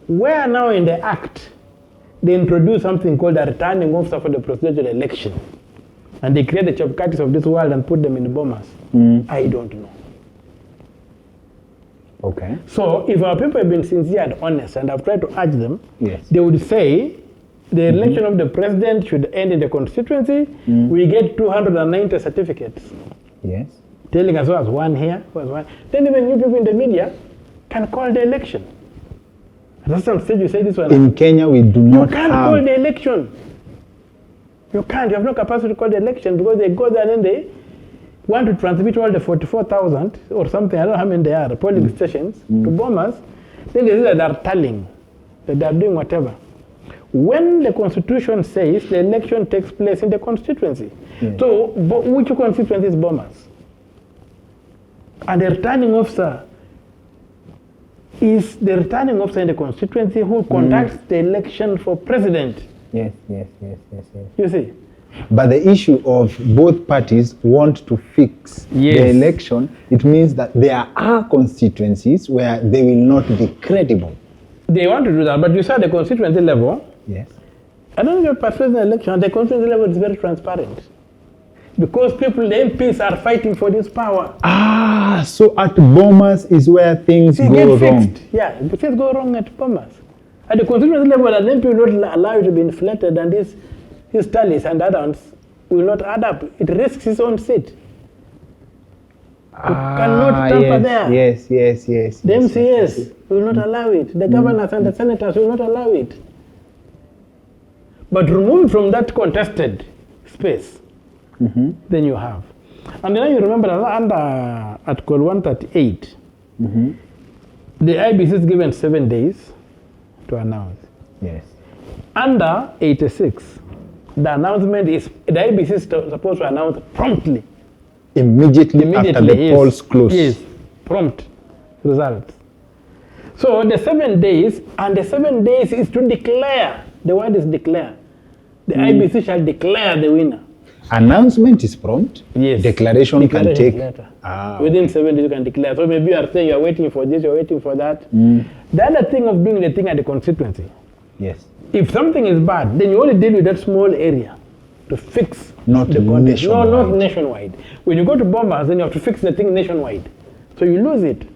Where now in the Act, they introduce something called a returning officer for the presidential election. And they create the Chapkatis of this world and put them in the bombers. I don't know. Okay. So if our people have been sincere and honest and have tried to urge them, yes, they would say the election of the president should end in the constituency. We get 290 certificates. Yes. Telling us who has won here, who has won. Then even you people in the media can call the election. At some stage you say this one. In Kenya we do not have. You can't call the election. You can't. You have no capacity to call the election because they go there and then they want to transmit all the 44,000 or something, I don't know how many they are, polling stations to bombers. Then they say that they're tallying, that they're doing whatever. When the Constitution says the election takes place in the constituency. So which constituency is bombers? And the returning officer is the returning officer in the constituency who conducts the election for president. Yes. You see? But the issue of both parties want to fix the election, it means that there are constituencies where they will not be credible. They want to do that, but you saw the constituency level. Yes. I don't know if you're persuading the election, the constituency level is very transparent. Because people, the MPs are fighting for this power. So at bombers is where things go wrong. Fixed. Yeah, things go wrong at bombers. At the constituency level, an MP will not allow you to be inflated, and his tallies and add-ons will not add up. It risks his own seat. You cannot tamper there. Yes. The MCS will not allow it. The governors and the senators will not allow it. But remove from that contested space, then you have. And then you remember that under Article 138, the IBC is given 7 days to announce. Yes. Under 86, the announcement is, the IBC is supposed to announce promptly. Immediately after the yes. polls close. Yes, prompt results. So the 7 days, and the 7 days is to declare. The word is declare. The IBC shall declare the winner. Announcement is prompt. Yes. Declaration can take. Later. Within 7 days you can declare. So maybe you are saying you are waiting for this, you are waiting for that. The other thing of doing the thing at the constituency. Yes. If something is bad, then you only deal with that small area to fix Not the content. nationwide. No, not nationwide. When you go to Bombers, then you have to fix the thing nationwide. So you lose it.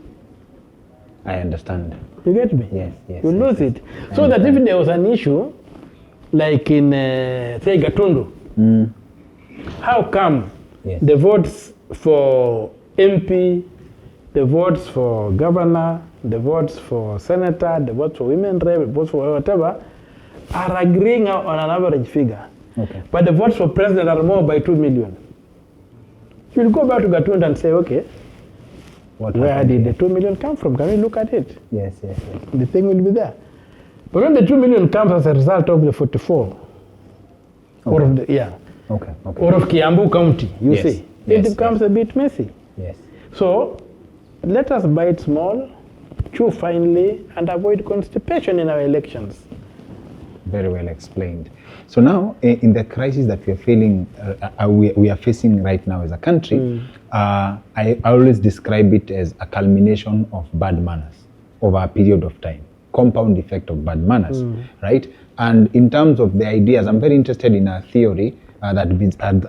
I understand. You get me? Yes. You lose it. So that if there was an issue, like in, say, Gatundu, how come the votes for MP, the votes for governor, the votes for senator, the votes for women rep, the votes for whatever, are agreeing on an average figure? Okay. But the votes for president are more by 2 million. You'll go back to Gatundu and say, okay, where did the 2 million come from? Can we look at it? Yes. The thing will be there. But when the 2 million comes as a result of the 44, or of the, or of Kiambu County, you see, it becomes a bit messy. Yes. So let us bite small, chew finely, and avoid constipation in our elections. Very well explained. So now, in the crisis that we are feeling, we are facing right now as a country, I always describe it as a culmination of bad manners over a period of time, compound effect of bad manners, right? And in terms of the ideas, I'm very interested in a theory that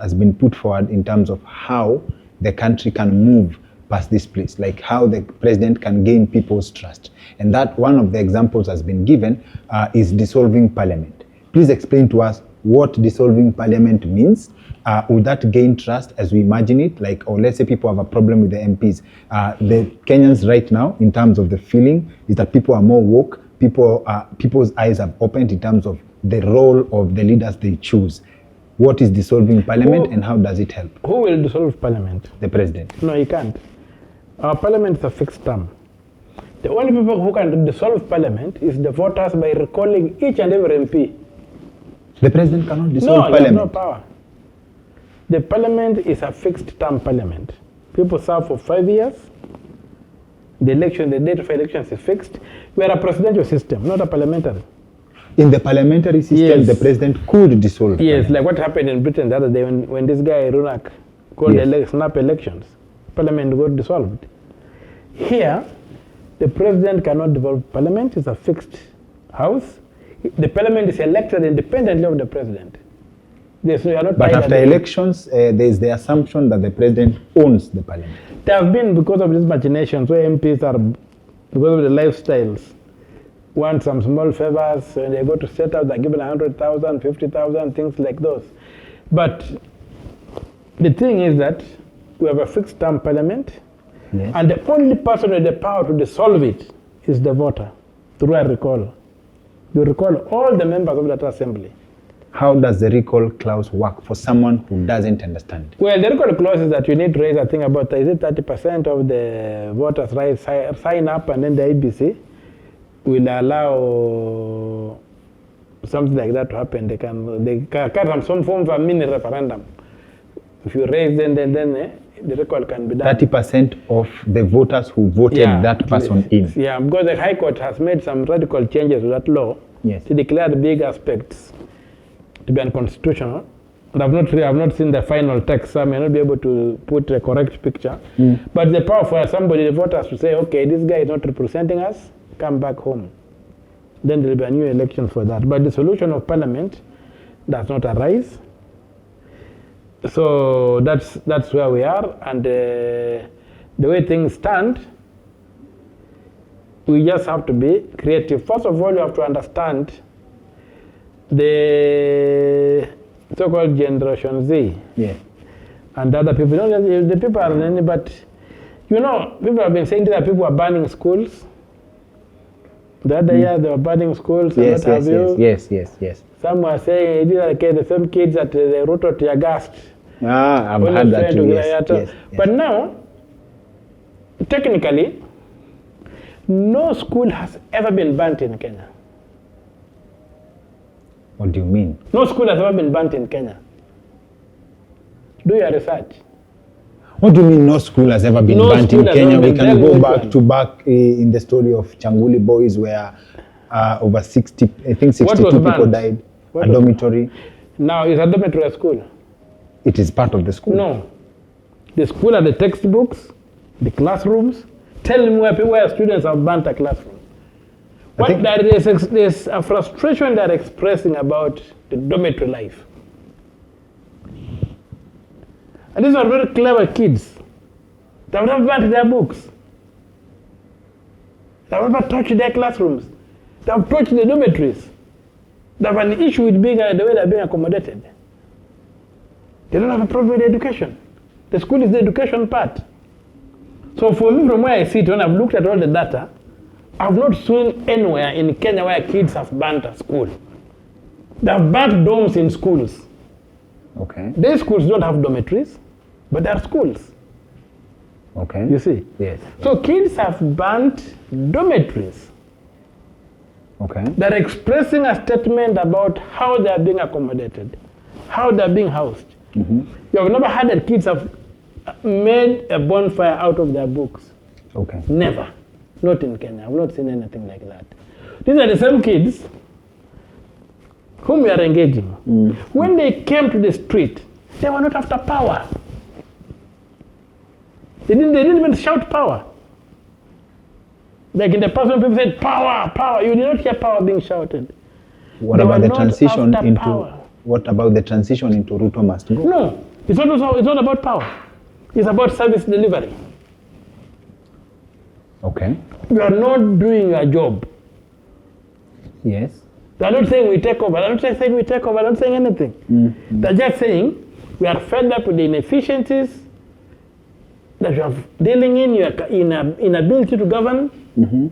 has been put forward in terms of how the country can move past this place, like how the president can gain people's trust. And that one of the examples has been given is dissolving parliament. Please explain to us what dissolving parliament means. Would that gain trust as we imagine it? Like, or let's say people have a problem with the MPs. The Kenyans right now, in terms of the feeling, is that people are more woke. People's eyes have opened in terms of the role of the leaders they choose. What is dissolving parliament and how does it help? Who will dissolve parliament? The president. No, he can't. Our parliament is a fixed term. The only people who can dissolve parliament is the voters by recalling each and every MP. The president cannot dissolve parliament? No, he has no power. The parliament is a fixed term parliament. People serve for 5 years. The date of elections is fixed. We are a presidential system, not a parliamentary. In the parliamentary system, the president could dissolve. Yes, like what happened in Britain the other day when this guy Runak called snap elections. Parliament got dissolved. Here, the president cannot dissolve parliament. It's a fixed house. The parliament is elected independently of the president. But after elections, there is the assumption that the president owns the parliament. There have been, because of these machinations, where MPs are, because of the lifestyles, want some small favors, when they go to set up, they're given 100,000, 50,000, things like those. But the thing is that we have a fixed term parliament, and the only person with the power to dissolve it is the voter, through a recall. You recall all the members of that assembly. How does the recall clause work for someone who doesn't understand? Well, the recall clause is that you need to raise, I think, about, is it 30% of the voters sign up, and then the IBC will allow something like that to happen. They can have some form of a mini referendum. If you raise, then the recall can be done. 30% of the voters who voted that person in. Yeah, because the High Court has made some radical changes to that law to declare the big aspects to be unconstitutional. And I've not seen the final text, so I may not be able to put a correct picture. But the power for somebody, the voters, to say, okay, this guy is not representing us, come back home. Then there will be a new election for that. But the solution of parliament does not arise. So that's where we are. And the way things stand, we just have to be creative. First of all, you have to understand the so-called Generation Z and other people. The people are many, but You know, people have been saying that people are banning schools. The other year they were banning schools. And Yes, what have you. yes. Some were saying these are the same kids that they wrote out tear gassed. I've heard that too. Yes. But now, technically, no school has ever been banned in Kenya. What do you mean? No school has ever been banned in Kenya. Do your research. What do you mean no school has ever been banned in Kenya? We can go back in the story of Changuli boys where over 60, I think 62 people died. A dormitory. Now, is a dormitory a school? It is part of the school. No. The school are the textbooks, the classrooms. Tell me where students have burnt a classroom. There's a frustration they're expressing about the dormitory life. And these are very clever kids. They have never burnt their books. They have never touched their classrooms. They have touched the dormitories. They have an issue with the way they're being accommodated. They don't have a problem with education. The school is the education part. So for me, from where I sit, when I've looked at all the data, I've not seen anywhere in Kenya where kids have burnt a school. They have burnt dorms in schools. Okay. These schools don't have dormitories, but they are schools. Okay. You see? Yes. So kids have burnt dormitories. Okay. They're expressing a statement about how they are being accommodated, how they are being housed. Mm-hmm. You have never heard that kids have made a bonfire out of their books. Okay. Never. Not in Kenya. I've not seen anything like that. These are the same kids whom we are engaging. Mm. When they came to the street, they were not after power. They didn't even shout power. Like in the past when people said power, power, you did not hear power being shouted. What about the transition into Ruto must go? No, it's not about power. It's about service delivery. Okay. You are not doing your job. Yes. They're not saying we take over. They're not saying we take over. They're not saying anything. Mm-hmm. They're just saying we are fed up with the inefficiencies that you are dealing in, your inability to govern. Mm-hmm.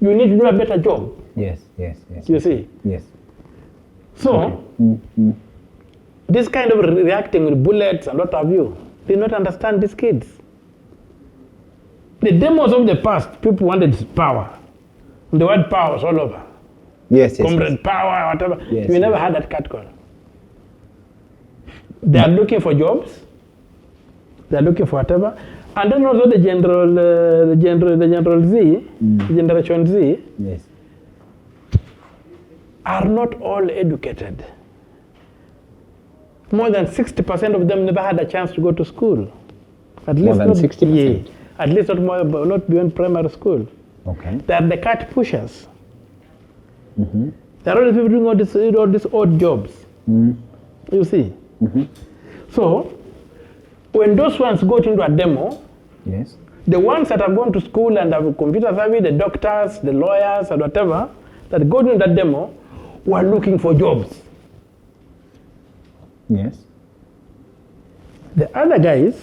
You need to do a better job. Yes. You see? Yes. So, okay. This kind of reacting with bullets and what have you, they not understand these kids. The demos of the past, people wanted power. The word power was all over. Yes. Comrade power, whatever. Yes, we never had that catcall. They are looking for jobs. They are looking for whatever. And then also the Generation Z, yes, are not all educated. More than 60% of them never had a chance to go to school. At least more than 60%? Yeah, at least not beyond primary school. Okay. They are the cat pushers. Mm-hmm. There are all these people doing all these odd jobs. Mm. You see? Mm-hmm. So, when those ones got into a demo, yes, the ones that have gone to school and have computer savvy, the doctors, the lawyers, and whatever, that got into that demo, were looking for jobs. Yes. The other guys,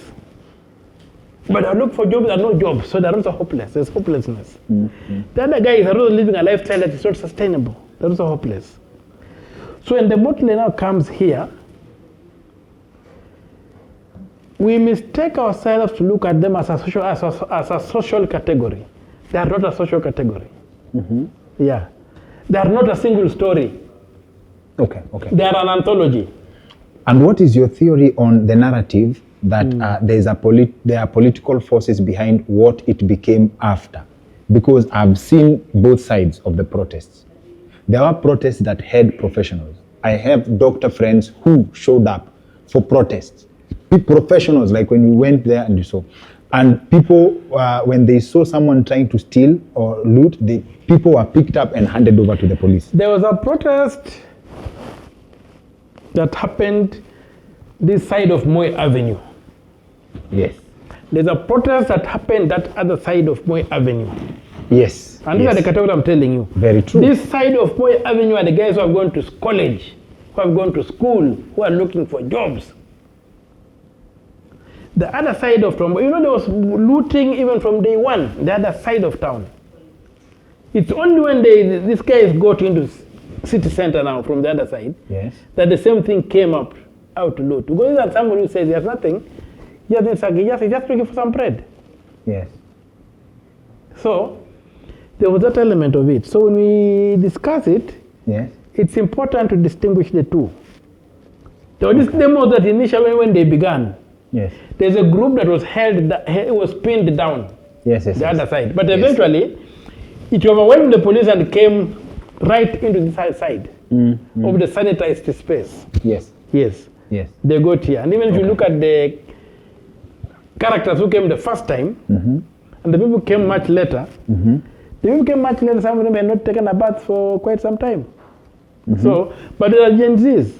but they look for jobs and no jobs, so they're also hopeless. There's hopelessness. Mm-hmm. The other guys are also living a lifestyle that is not sustainable. They're also hopeless. So when the motley now comes here, we mistake ourselves to look at them as a social category. They are not a social category. Mm-hmm. Yeah. They are not a single story. Okay. They are an anthology. And what is your theory on the narrative that there are political forces behind what it became after? Because I've seen both sides of the protests. There were protests that had professionals. I have doctor friends who showed up for protests. Professionals, like when we went there and you saw. And people, when they saw someone trying to steal or loot, people were picked up and handed over to the police. There was a protest that happened this side of Moi Avenue. Yes. There's a protest that happened that other side of Moi Avenue. Yes. And these are the categories I'm telling you. Very true. This side of Moi Avenue are the guys who have gone to college, who have gone to school, who are looking for jobs. The other side of town, there was looting even from day one, the other side of town. It's only when these guys got into city center now from the other side that the same thing came out to loot. Because there's somebody who says there's nothing, he's just looking for some bread. Yes. So there was that element of it. So when we discuss it, it's important to distinguish the two. There were these demos that initially when they began, there's a group that was it was pinned down the other side. But eventually, it overwhelmed the police and came right into the side of the sanitized space. Yes. They got here. And even if you look at the characters who came the first time, and the people came much later, some of them had not taken a bath for quite some time. So, but they are Gen Zs.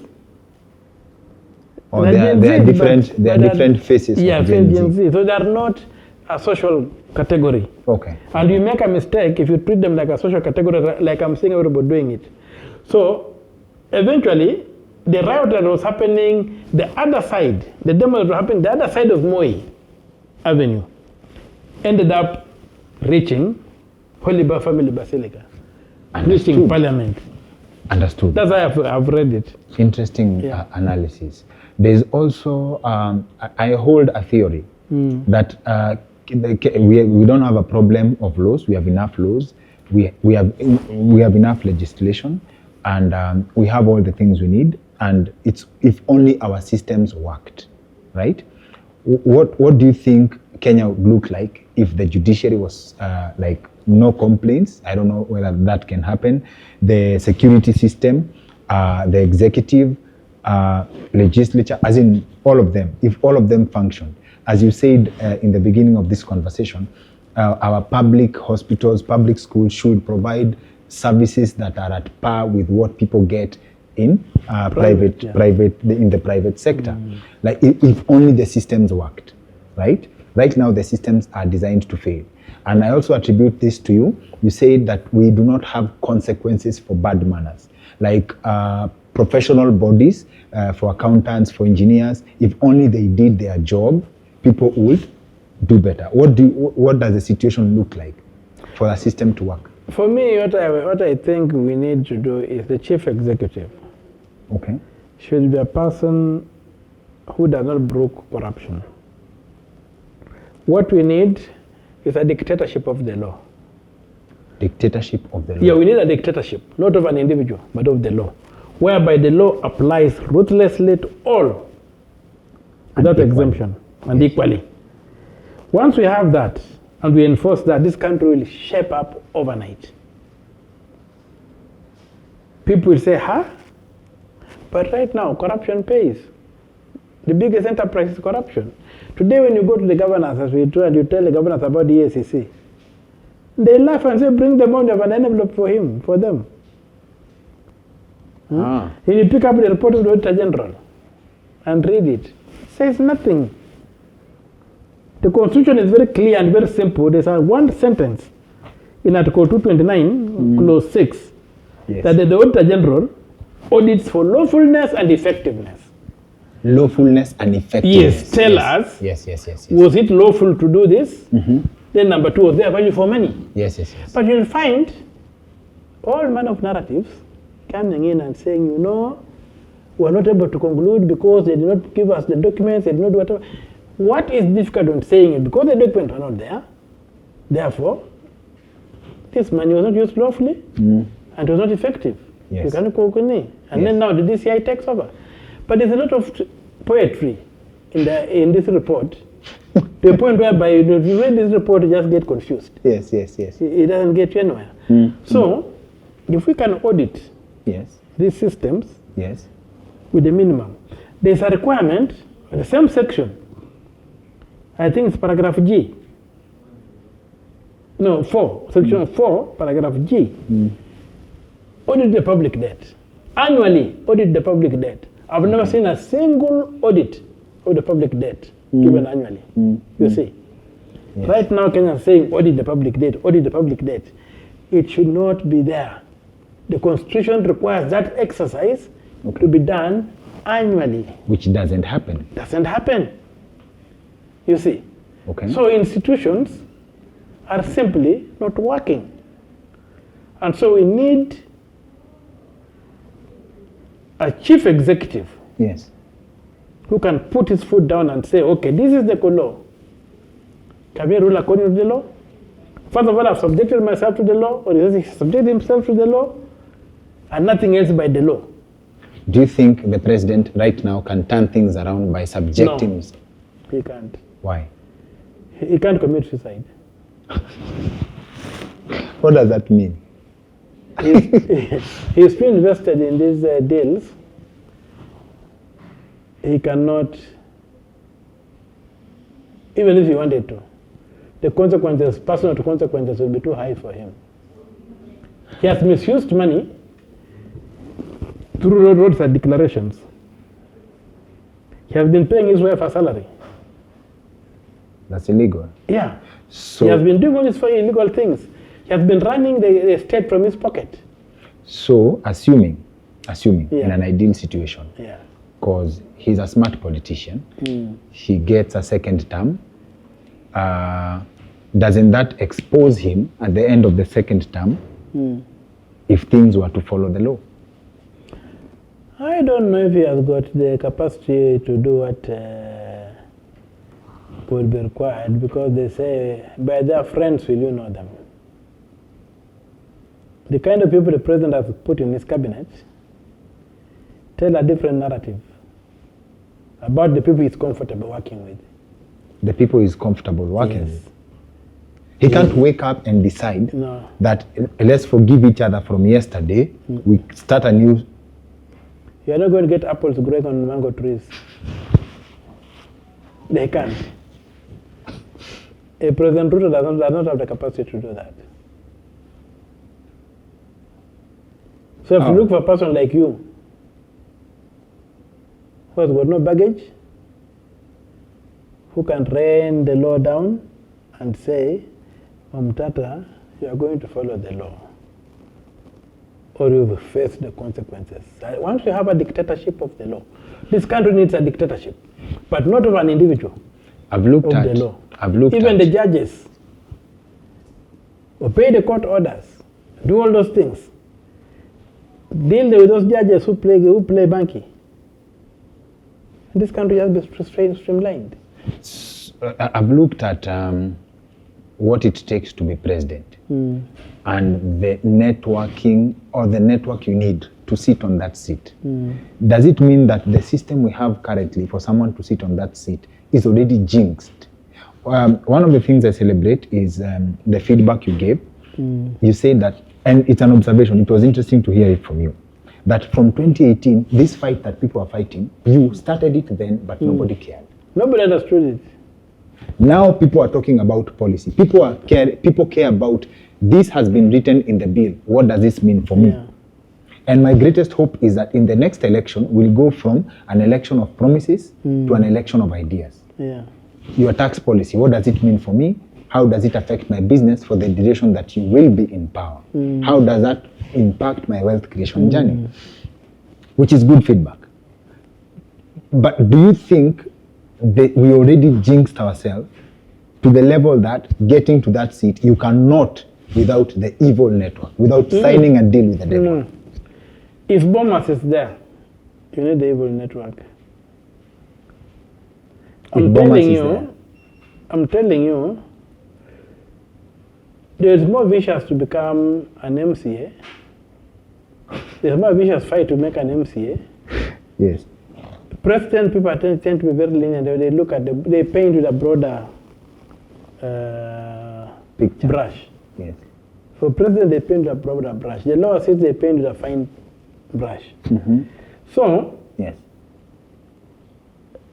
Or there are different faces of Gen Z. So they are not a social category. Okay. And you make a mistake if you treat them like a social category, like I'm seeing everybody doing it. So eventually, the riot that was happening the other side, the demo that was happening the other side of Moi Avenue, ended up reaching Holy Family Basilica, reaching Parliament. Understood. That's why I've read it. Interesting analysis. There's also, I hold a theory that we don't have a problem of laws. We have enough laws. We have enough legislation, and we have all the things we need. And it's if only our systems worked, right? What do you think Kenya would look like if the judiciary was like no complaints? I don't know whether that can happen. The security system, the executive, legislature, as in all of them, if all of them function. As you said in the beginning of this conversation, our public hospitals, public schools should provide services that are at par with what people get in private in the private sector. Like if only the systems worked, right? Right now the systems are designed to fail. And I also attribute this to you. You said that we do not have consequences for bad manners. Like professional bodies, for accountants, for engineers, if only they did their job, people would do better. What does the situation look like for the system to work? For me, what I think we need to do is the chief executive. Okay. Should be a person who does not brook corruption. What we need is a dictatorship of the law. Dictatorship of the law. Yeah, we need a dictatorship, not of an individual, but of the law, whereby the law applies ruthlessly to all, without exemption and equally. Once we have that and we enforce that, this country will shape up overnight. People will say, huh? But right now, corruption pays. The biggest enterprise is corruption. Today, when you go to the governors, as we do, and you tell the governors about the EACC, they laugh and say, bring the money of an envelope for them. And you pick up the report of the Auditor General and read it. It says nothing. The Constitution is very clear and very simple. There's one sentence in Article 229, Clause 6, that the Auditor General audits for lawfulness and effectiveness. Lawfulness and effectiveness. Yes, tell us. Yes. Was it lawful to do this? Then number two, was there value for money? Yes. But you'll find all manner of narratives coming in and saying, we're not able to conclude because they did not give us the documents, they did not do whatever. What is difficult on saying it? Because the documents are not there. Therefore, this money was not used lawfully and it was not effective. Yes. You cannot continue. And then now the DCI takes over. But there's a lot of poetry in this report, to the point whereby if you read this report, you just get confused. Yes. It doesn't get you anywhere. So, if we can audit these systems with the minimum, there's a requirement, the same section, I think it's paragraph G. No, 4, section 4, paragraph G. Audit the public debt. Annually, audit the public debt. I've never seen a single audit of the public debt given annually. You see. Right now, Kenya is saying audit the public debt. It should not be there. The Constitution requires that exercise to be done annually. Which doesn't happen. You see? Okay. So institutions are simply not working. And so we need a chief executive Yes. who can put his foot down and say, okay, this is the law. Can we rule according to the law? First of all, I've subjected myself to the law, or he subjected himself to the law, and nothing else by the law. Do you think the president right now can turn things around by subjecting No. himself? He can't. Why? He can't commit suicide. What does that mean? He's been invested in these deals. He cannot, even if he wanted to, the consequences, personal consequences will be too high for him. He has misused money through roads and declarations. He has been paying his wife a salary. That's illegal. Yeah. So, He has been doing all these illegal things. He has been running the state from his pocket. so assuming Yeah. in an ideal situation, Yeah. because he's a smart politician, he gets a second term, doesn't that expose him at the end of the second term if things were to follow the law? I don't know if he has got the capacity to do what would be required, because they say, by their friends will you know them. The kind of people the president has put in his cabinet tell a different narrative about the people he's comfortable working with. The people he's comfortable working Yes. with. He can't wake up and decide No. that let's forgive each other from yesterday, we start a new. You are not going to get apples growing on mango trees. They can't. A President Ruto does not have the capacity to do that. So if you look for a person like you, who has got no baggage, who can rain the law down and say, Omtata, you are going to follow the law, or you will face the consequences. Once you have a dictatorship of the law, this country needs a dictatorship, but not of an individual, I've looked of at. the law. I've looked Even at. the judges obey the court orders, do all those things. Deal with those judges who play banky. This country has been streamlined. I've looked at what it takes to be president and the networking or the network you need to sit on that seat. Does it mean that the system we have currently for someone to sit on that seat is already jinxed? One of the things I celebrate is the feedback you gave. You said that, and it's an observation, it was interesting to hear it from you, that from 2018, this fight that people are fighting, you started it then, but nobody cared. Nobody understood it. Now people are talking about policy. People care about, this has been written in the bill. What does this mean for me? Yeah. And my greatest hope is that in the next election, we'll go from an election of promises to an election of ideas. Yeah. Your tax policy, what does it mean for me? How does it affect my business for the duration that you will be in power? How does that impact my wealth creation journey? Which is good feedback. But do you think that we already jinxed ourselves to the level that getting to that seat, you cannot without the evil network, without signing a deal with the devil? If Bomas is there, you need the evil network. I'm telling you, there's more vicious to become an MCA. There's more vicious fight to make an MCA. Yes. President people tend to be very lenient. They look at they paint with a broader Picture. brush. Yes. For president, they paint with a broader brush. The law says they paint with a fine brush. So, Yes.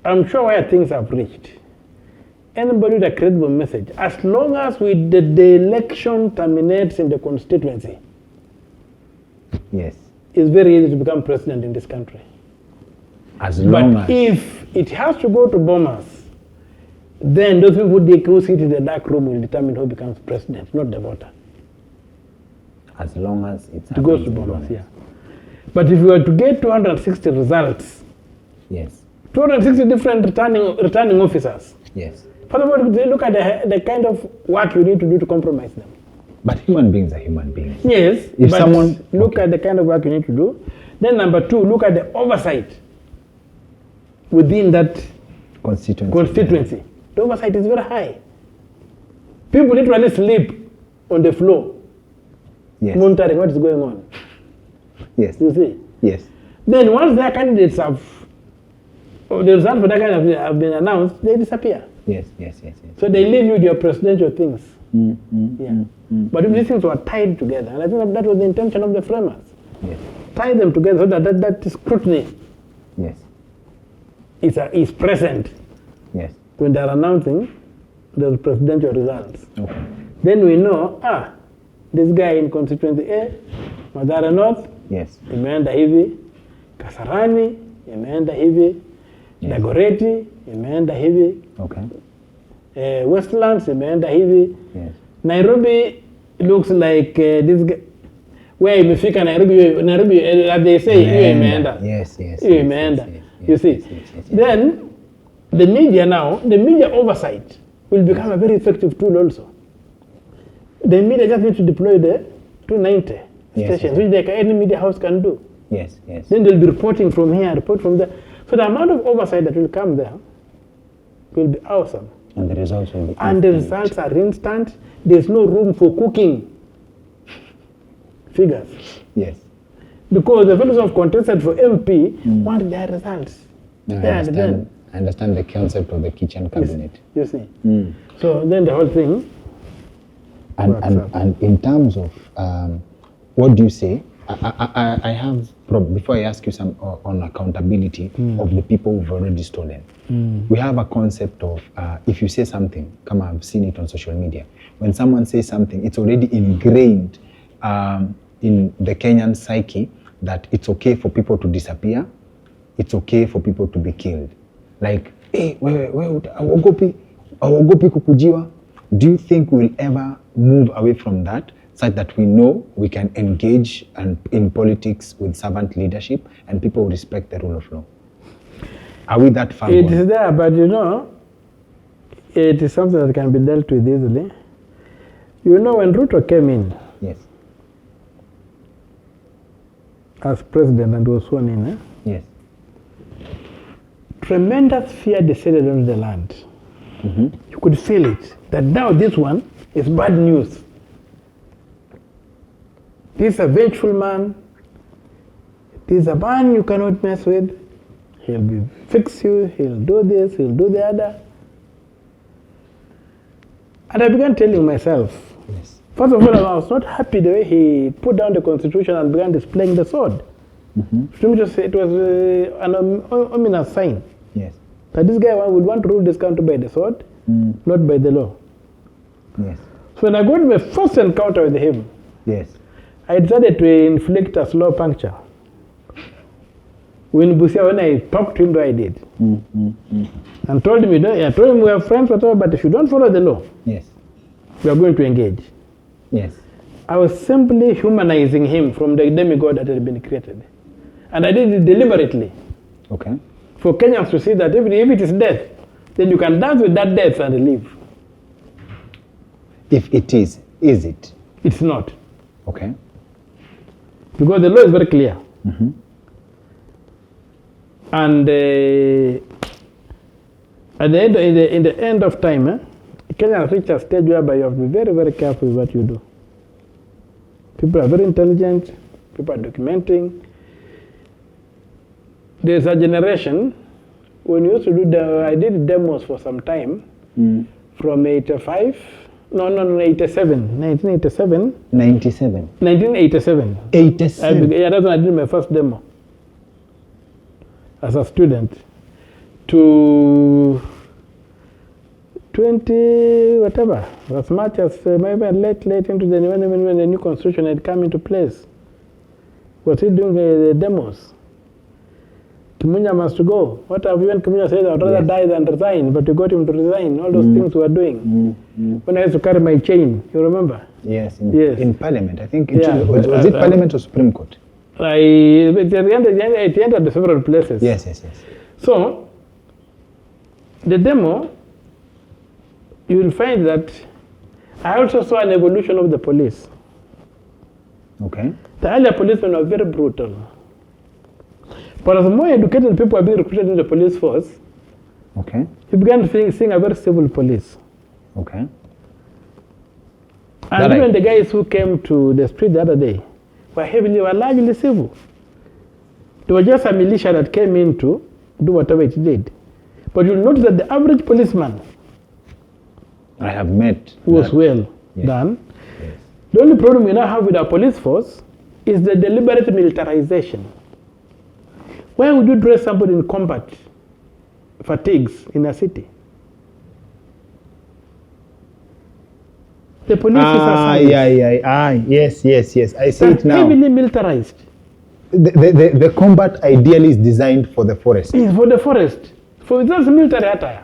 I'm sure where things have reached, anybody with a credible message, as long as the election terminates in the constituency, Yes. it's very easy to become president in this country. As long But as. if it has to go to Bomas, then those people who sit in the dark room will determine who becomes president, not the voter. As long as it's. It goes to Bomas, yeah. But if you were to get 260 results, Yes. 260 different returning officers, Yes. First of all, they look at the kind of work you need to do to compromise them. But human beings are human beings. Yes, If but someone look at the kind of work you need to do. Then number two, look at the oversight within that constituency. The oversight is very high. People literally sleep on the floor, monitoring what is going on. Yes. You see? Yes. Then once their candidates have, or the results for that kind have been announced, they disappear. Yes. So they leave you with your presidential things. But if these things were tied together, and I think that was the intention of the framers. Yes. Tie them together so that scrutiny Yes. is present Yes. when they are announcing the presidential results. Okay. Then we know, this guy in constituency A, Madara North, Yes. imeenda hivi, Kasarani, imeenda hivi, Dagoretti, imeenda hivi, Okay. Westlands, imeenda hivi. Yes. Nairobi looks like this guy. Where imefika Nairobi, as they say, hiyo imeenda. Yes. Hiyo imeenda. You see. Then, the media oversight will become a very effective tool also. The media just need to deploy the 290 stations, which any media house can do. Yes. Then they'll be reporting from here, report from there. So the amount of oversight that will come there will be awesome. And the results will be And the results are instant. There's no room for cooking figures. Yes. Because the fellows of contested for MP want their results. I understand the concept of the kitchen cabinet. You see. So then the whole thing. And in terms of what do you say? I have before I ask you some on accountability of the people who've already stolen. We have a concept of if you say something, come on, I've seen it on social media. When someone says something, it's already ingrained in the Kenyan psyche that it's okay for people to disappear, it's okay for people to be killed. Like, hey, awogopi kukujiwa. Do you think we'll ever move away from that, such that we know we can engage in politics with servant leadership and people will respect the rule of law? Are we that far? It is there, but it is something that can be dealt with easily. When Ruto came in as president and was sworn in, yes, tremendous fear descended on the land. You could feel it, that now this one is bad news. This is a vengeful man. This is a man you cannot mess with. He'll fix you, he'll do this, he'll do the other. And I began telling myself, first of all, I was not happy the way he put down the constitution and began displaying the sword. To me, it was an ominous sign. Yes. That this guy would want to rule this country by the sword, not by the law. Yes. So when I got my first encounter with him, I decided to inflict a slow puncture. When I talked to him, I did. And told him, I told him we are friends, whatever, but if you don't follow the law, we are going to engage. Yes. I was simply humanizing him from the demigod that had been created. And I did it deliberately. Okay. For Kenyans to see that if it is death, then you can dance with that death and leave. If it is it? It's not. Okay. Because the law is very clear. And at the end, in the end of time, Kenya has reached a stage whereby you have to be very, very careful with what you do. People are very intelligent. People are documenting. There's a generation, when you used to do I did demos for some time, from 85, 87, 1987. 97? 1987. 87? That's when I did my first demo as a student to 20, whatever, as much as maybe late into when the new constitution had come into place. Was he doing the demos? Kimunya must go. What have you, when Kimunya said, I'd rather die than resign, but you got him to resign. All those things we were doing. When I used to carry my chain, you remember? Yes, in Parliament. I think was it Parliament or Supreme Court? It entered the several places. Yes. So, the demo you will find that I also saw an evolution of the police. Okay. The earlier policemen were very brutal. But as more educated people are being recruited in the police force, Okay. you began seeing a very civil police. Okay. And even the guys who came to the street the other day were largely civil. There was just a militia that came in to do whatever it did. But you'll notice that the average policeman I have met. was well done. Yes. The only problem we now have with our police force is the deliberate militarization. Why would you dress somebody in combat fatigues in a city? The police is yes. I see it now. Heavily militarized. The combat ideally is designed for the forest. It's for the forest. For that's military attire.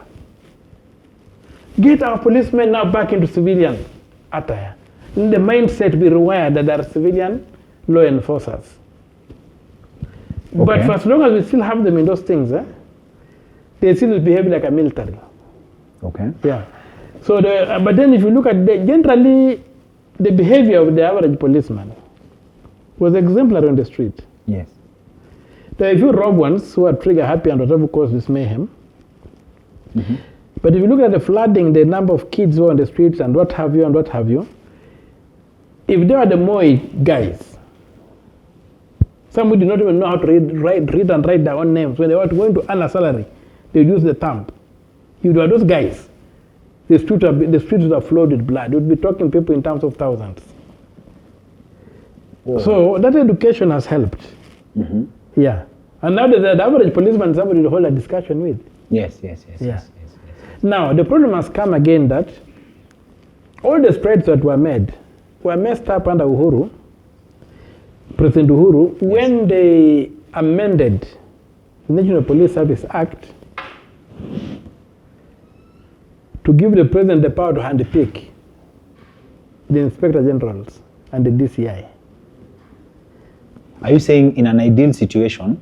Get our policemen now back into civilian attire. In the mindset be rewired that they are civilian law enforcers. Okay. But for as long as we still have them in those things, they still behave like a military. Okay. Yeah. So, but then if you look at generally the behavior of the average policeman was exemplary on the street. Yes. There are a few rogue ones who are trigger happy and whatever cause this mayhem. Mm-hmm. But if you look at the flooding, the number of kids who are on the streets and what have you, if they are the Moi guys, some who do not even know how to read and write their own names, when they were going to earn a salary, they use the thumb. If they are those guys, the streets would have flowed with blood. We would be talking people in terms of thousands. Whoa. So that education has helped. Mm-hmm. Yeah. And now the average policeman is somebody to hold a discussion with. Yes. Now, the problem has come again that all the strides that were made were messed up under Uhuru, President Uhuru, when they amended the National Police Service Act to give the president the power to handpick the inspector generals and the DCI. Are you saying in an ideal situation,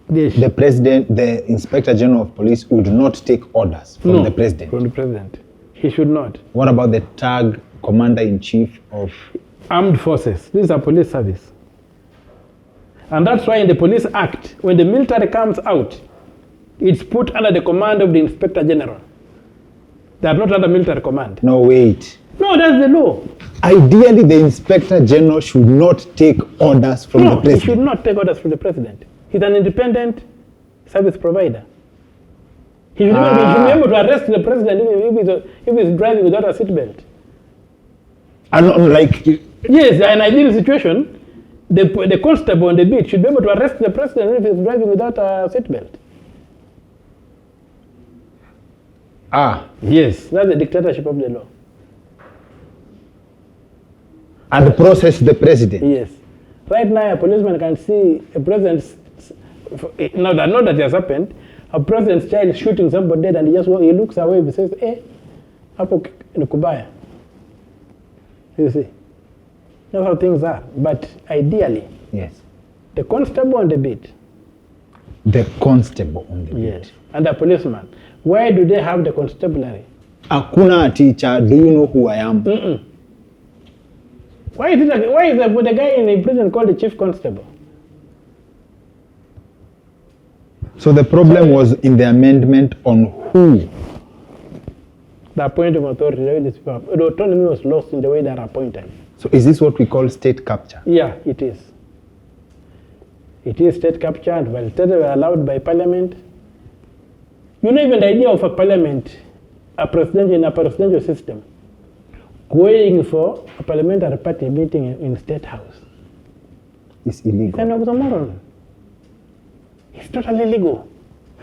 the president, the inspector general of police would not take orders from the president? From the president. He should not. What about the tag commander-in-chief of armed forces? This is a police service. And that's why in the Police Act, when the military comes out, it's put under the command of the inspector general. They are not under military command. No, wait. No, that's the law. Ideally, the inspector general should not take orders from the president. No, he should not take orders from the president. He's an independent service provider. He should be able to arrest the president if he's driving without a seatbelt. Yes, in an ideal situation, the constable on the beat should be able to arrest the president if he's driving without a seatbelt. Yes, that's the dictatorship of the law. And process the president. Yes. Right now, a policeman can see a president's, not that it has happened, a president's child shooting somebody dead and he looks away and says, hapo nikubaya. You see? That's how things are. But ideally, yes, the constable on the beat. The constable on the beat. Yes. And the policeman. Why do they have the constabulary? Akuna teacher, do you know who I am? Why is the guy in the prison called the chief constable? So the problem was in the amendment on who? The appointing authority. The autonomy was lost in the way they are appointed. So is this what we call state capture? Yeah, it is. It is state capture, and while states were allowed by parliament. You know, even the idea of a parliament, in a presidential system, going for a parliamentary party meeting in state house. It's illegal. It's an oxymoron. It's totally illegal.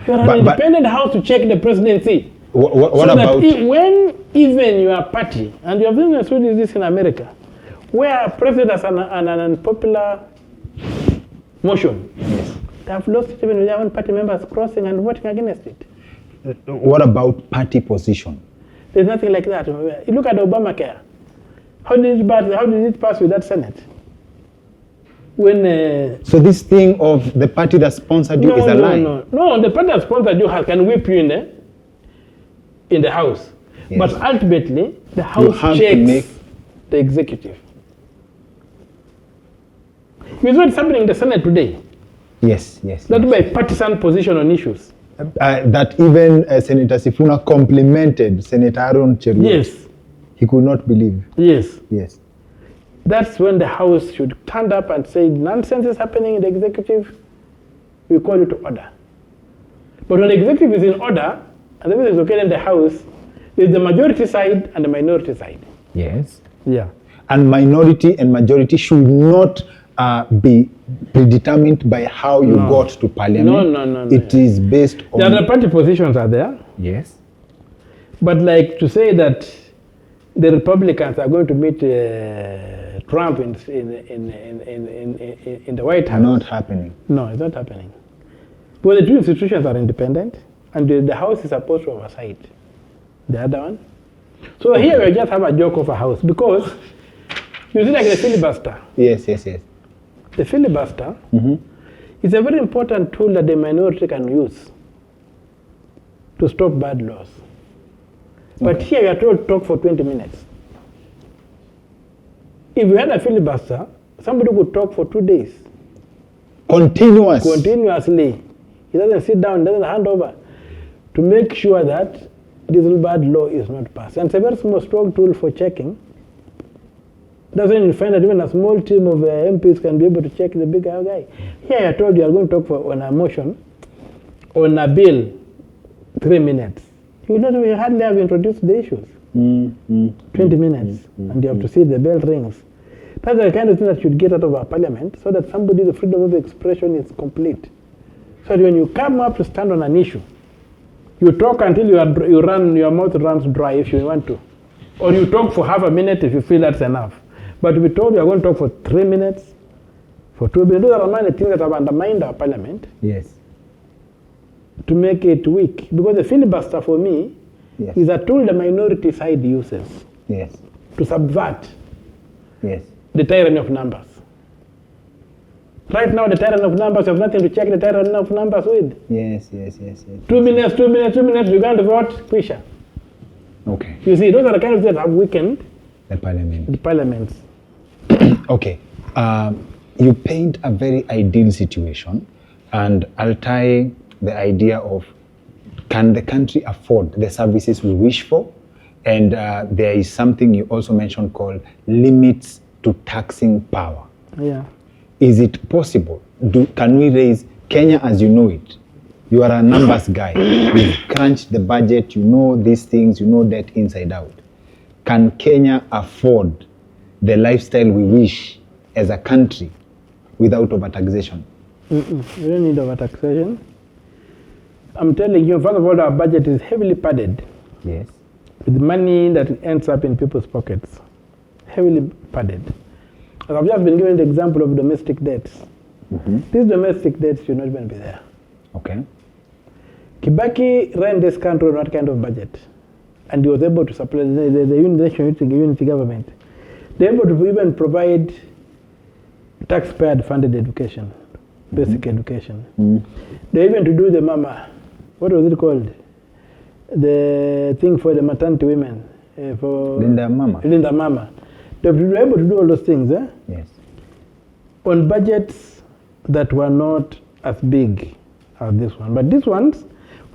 You're an independent house to check the presidency. What about when even your party, and you have been studied this in America, where a president has an unpopular motion, yes, they have lost it even with their own party members crossing and voting against it. What about party position? There's nothing like that. You look at Obamacare. How did it pass with that Senate? When so this thing of the party that sponsored you is a lie? No, the party that sponsored you can whip you in the house. Yes. But ultimately, the House have to checks make- the executive. Because what's happening in the Senate today, Yes, yes. not yes. by partisan position on issues. That even Senator Sifuna complimented Senator Aaron Cheruiyot. Yes, He could not believe. yes. Yes. That's when the House should stand up and say, nonsense is happening in the executive, we call you to order. But when the executive is in order, and everything is okay in the House, there's the majority side and the minority side. Yes. Yeah. And minority and majority should not be predetermined by how you No. got to parliament. No. It is based on. The other party positions are there, Yes. but like to say that the Republicans are going to meet Trump in the White House. Not happening. No, it's not happening. Well, the two institutions are independent, and the House is supposed to oversight the other one. So here we just have a joke of a House, because you see, like the filibuster. Yes. The filibuster is a very important tool that the minority can use to stop bad laws. But here we are told to talk for 20 minutes. If we had a filibuster, somebody could talk for 2 days continuously. He doesn't sit down, doesn't hand over to make sure that this bad law is not passed. And it's a very strong tool for checking. That's when you find that even a small team of MPs can be able to check the big guy. Here I told you are going to talk on a motion, on a bill, 3 minutes. You hardly have introduced the issues. 20 minutes, and you have to see the bell rings. That's the kind of thing that should get out of our parliament, so that the freedom of expression is complete. So that when you come up to stand on an issue, you talk until your mouth runs dry if you want to. Or you talk for half a minute if you feel that's enough. But we told you are going to talk for 3 minutes, for 2 minutes. Those are the things that have undermined our parliament. Yes. To make it weak. Because the filibuster for me Yes. is a tool the minority side uses Yes. to subvert Yes. the tyranny of numbers. Right now, the tyranny of numbers have nothing to check the tyranny of numbers with. Yes. 2 minutes, you're going to vote, Quisha. Okay. You see, those are the kind of things that have weakened The parliament. the parliaments. Okay. You paint a very ideal situation, and I'll tie the idea of, can the country afford the services we wish for? And there is something you also mentioned called limits to taxing power. Yeah. Is it possible? Can we raise Kenya as you know it? You are a numbers guy. You've crunched the budget, you know these things, you know that inside out. Can Kenya afford the lifestyle we wish as a country without overtaxation? We don't need overtaxation. I'm telling you, first of all, our budget is heavily padded Yes. with money that ends up in people's pockets. Heavily padded. And I've just been given the example of domestic debts. These domestic debts should not even be there. Okay. Kibaki ran this country on that kind of budget, and he was able to supply the unity government. They were able to even provide taxpayer funded education, basic education. They even to do the mama, what was it called? The thing for the maternity women. For Linda Mama. Linda Mama. They were able to do all those things Yes. on budgets that were not as big as this one. But these ones,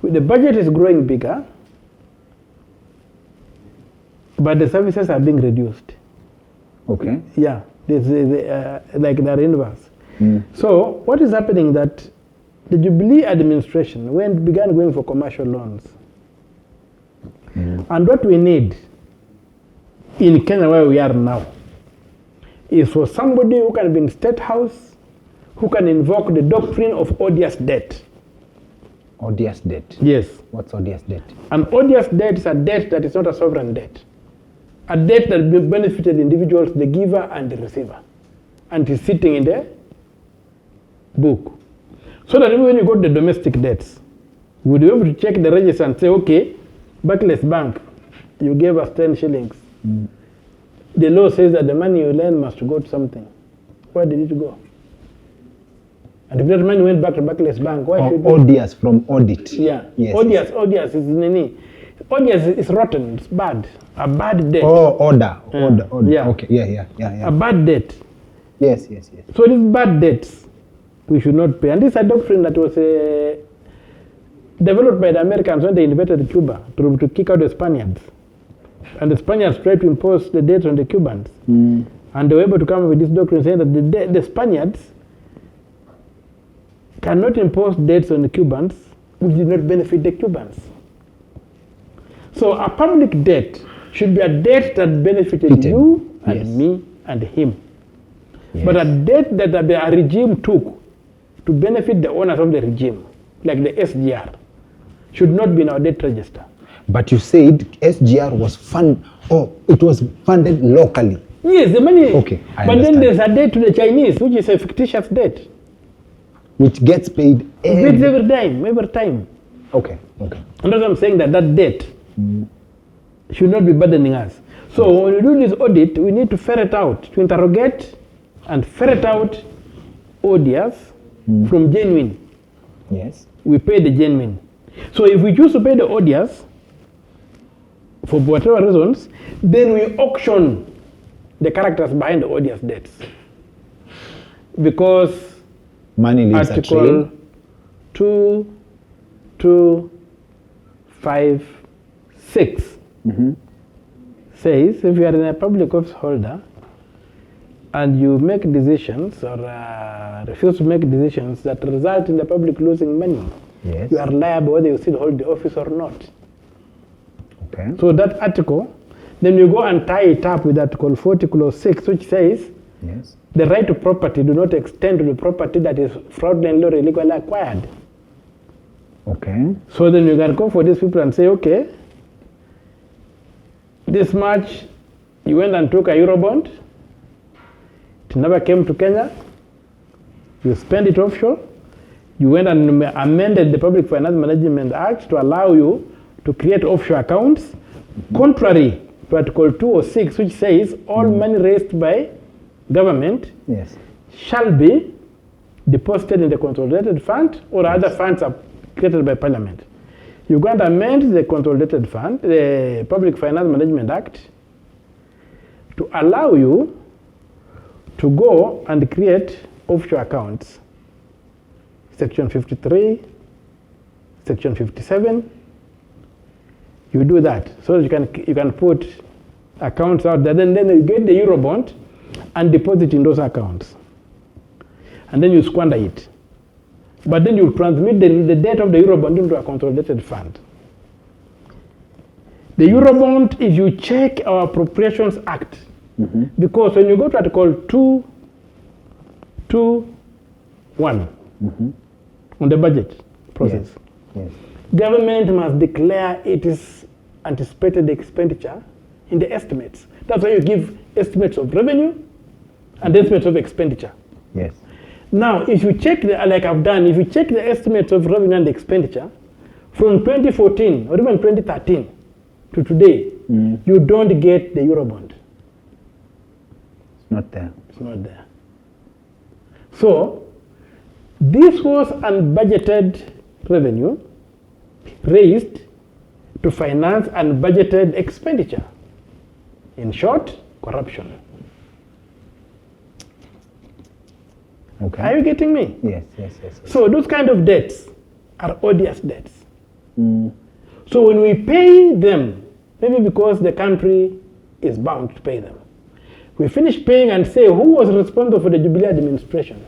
the budget is growing bigger, but the services are being reduced. Okay. Yeah, like they're inverse. So what is happening that the Jubilee administration began going for commercial loans. And what we need in Kenya where we are now is for somebody who can be in State House, who can invoke the doctrine of odious debt. Odious debt. Yes. What's odious debt? An odious debt is a debt that is not a sovereign debt. A debt that benefited individuals, the giver and the receiver, and is sitting in the book. So that even when you go to the domestic debts, we'll be able to check the register and say, okay, Barclays Bank, you gave us 10 shillings. The law says that the money you lend must go to something. Where did it go? And if that money went back to Barclays Bank, why should Odious from audit. Yeah. Yes. Odious is nini. Odious is rotten, it's bad. A bad debt. Oh, order. Yeah. Okay, yeah. A bad debt. Yes. So these bad debts, we should not pay. And this is a doctrine that was developed by the Americans when they invaded Cuba to kick out the Spaniards. And the Spaniards tried to impose the debts on the Cubans. And they were able to come up with this doctrine saying that the Spaniards cannot impose debts on the Cubans which did not benefit the Cubans. So a public debt should be a debt that benefited you and me and him. Yes. But a debt that a regime took to benefit the owners of the regime, like the SGR, should not be in our debt register. But you said SGR was it was funded locally. Yes, the money. Okay, I but understand. then there's a debt to the Chinese, which is a fictitious debt. Which gets paid every time. Okay. And that's what I'm saying, that debt should not be burdening us. So when we do this audit, we need to ferret out, to interrogate and ferret out odious from genuine. Yes. We pay the genuine. So if we choose to pay the odious, for whatever reasons, then we auction the characters behind the odious debts. Because money leaves a trail. Article 2256 says if you are in a public office holder and you make decisions or refuse to make decisions that result in the public losing money, Yes. you are liable whether you still hold the office or not. Okay. So that article, then you go and tie it up with Article 40 Clause 6, which says Yes. the right to property do not extend to the property that is fraudulently or illegally acquired. Okay. So then you can go for these people and say, okay, this much, you went and took a Eurobond, it never came to Kenya, you spend it offshore, you went and amended the Public Finance Management Act to allow you to create offshore accounts, contrary to Article 206, which says all money raised by government Yes. shall be deposited in the consolidated fund or other funds are created by Parliament. You go and amend the consolidated fund, the Public Finance Management Act, to allow you to go and create offshore accounts. Section 53, Section 57. You do that so that you can put accounts out there. Then you get the Eurobond and deposit in those accounts. And then you squander it. But then you transmit the debt of the Eurobond into a consolidated fund. The Eurobond, if you check our Appropriations Act, because when you go to Article 221 on the budget process, Yes. government must declare its anticipated expenditure in the estimates. That's why you give estimates of revenue and estimates of expenditure. Yes. Now, if you check like I've done, if you check the estimates of revenue and expenditure from 2014 or even 2013 to today, you don't get the Eurobond. It's not there. It's not there. So, this was unbudgeted revenue raised to finance unbudgeted expenditure. In short, corruption. Okay. Are you getting me? Yes. So those kind of debts are odious debts. So when we pay them, maybe because the country is bound to pay them, we finish paying and say, who was responsible for the Jubilee administration?